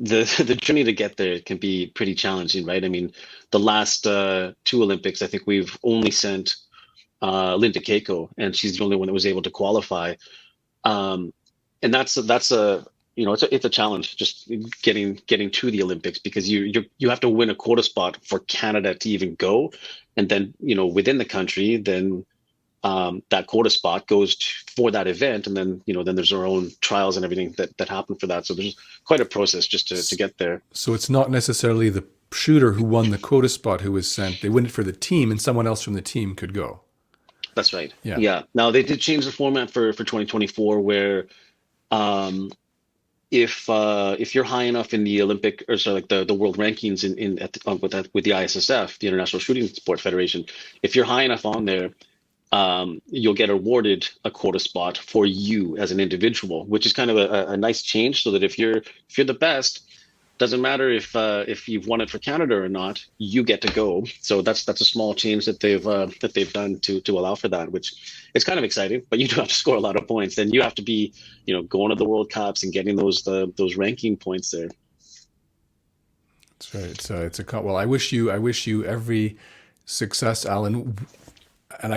Speaker 2: the journey to get there can be pretty challenging, right? I mean, the last two Olympics, I think we've only sent Linda Keiko, and she's the only one that was able to qualify. Um, and that's a it's a challenge just getting to the Olympics because you have to win a quota spot for Canada to even go, and then within the country, then that quota spot goes for that event, and then there's our own trials and everything that happen for that. So there's quite a process just to get there.
Speaker 1: So it's not necessarily the shooter who won the quota spot who was sent. They win it for the team, and someone else from the team could go.
Speaker 2: That's right.
Speaker 1: Yeah.
Speaker 2: Yeah. Now they did change the format for 2024 where um, if you're high enough in the Olympic or sorry, like the world rankings with the ISSF, the International Shooting Sport Federation, if you're high enough on there, you'll get awarded a quota spot for you as an individual, which is kind of a nice change. So that if you're the best, doesn't matter if you've won it for Canada or not, you get to go. So that's a small change that they've done to allow for that, which is kind of exciting. But you do have to score a lot of points, and you have to be going to the World Cups and getting those ranking points there.
Speaker 1: That's right. Well, I wish you every success, Alan. And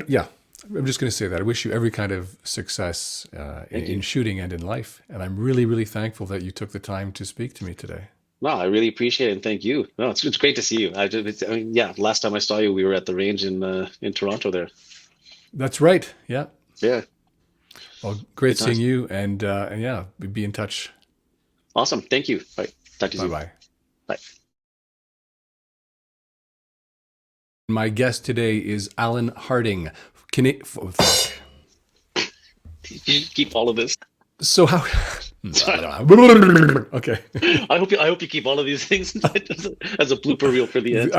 Speaker 1: yeah, I'm just going to say that I wish you every kind of success
Speaker 2: Thank
Speaker 1: in
Speaker 2: you.
Speaker 1: shooting and in life. And I'm really, really thankful that you took the time to speak to me today.
Speaker 2: No, I really appreciate it, and thank you. No, it's great to see you. I mean, yeah, last time I saw you, we were at the range in Toronto there.
Speaker 1: That's right. Yeah.
Speaker 2: Yeah,
Speaker 1: Well, great
Speaker 2: good
Speaker 1: seeing
Speaker 2: times.
Speaker 1: you, and yeah, we'd be in touch.
Speaker 2: Awesome. Thank you. Bye. Talk to you
Speaker 1: Bye
Speaker 2: soon.
Speaker 1: bye.
Speaker 2: Bye.
Speaker 1: My guest today is Allan Harding. Fuck.
Speaker 2: Did you keep all of this?
Speaker 1: So how?
Speaker 2: Sorry.
Speaker 1: Okay.
Speaker 2: I hope you keep all of these things as a blooper reel for the end.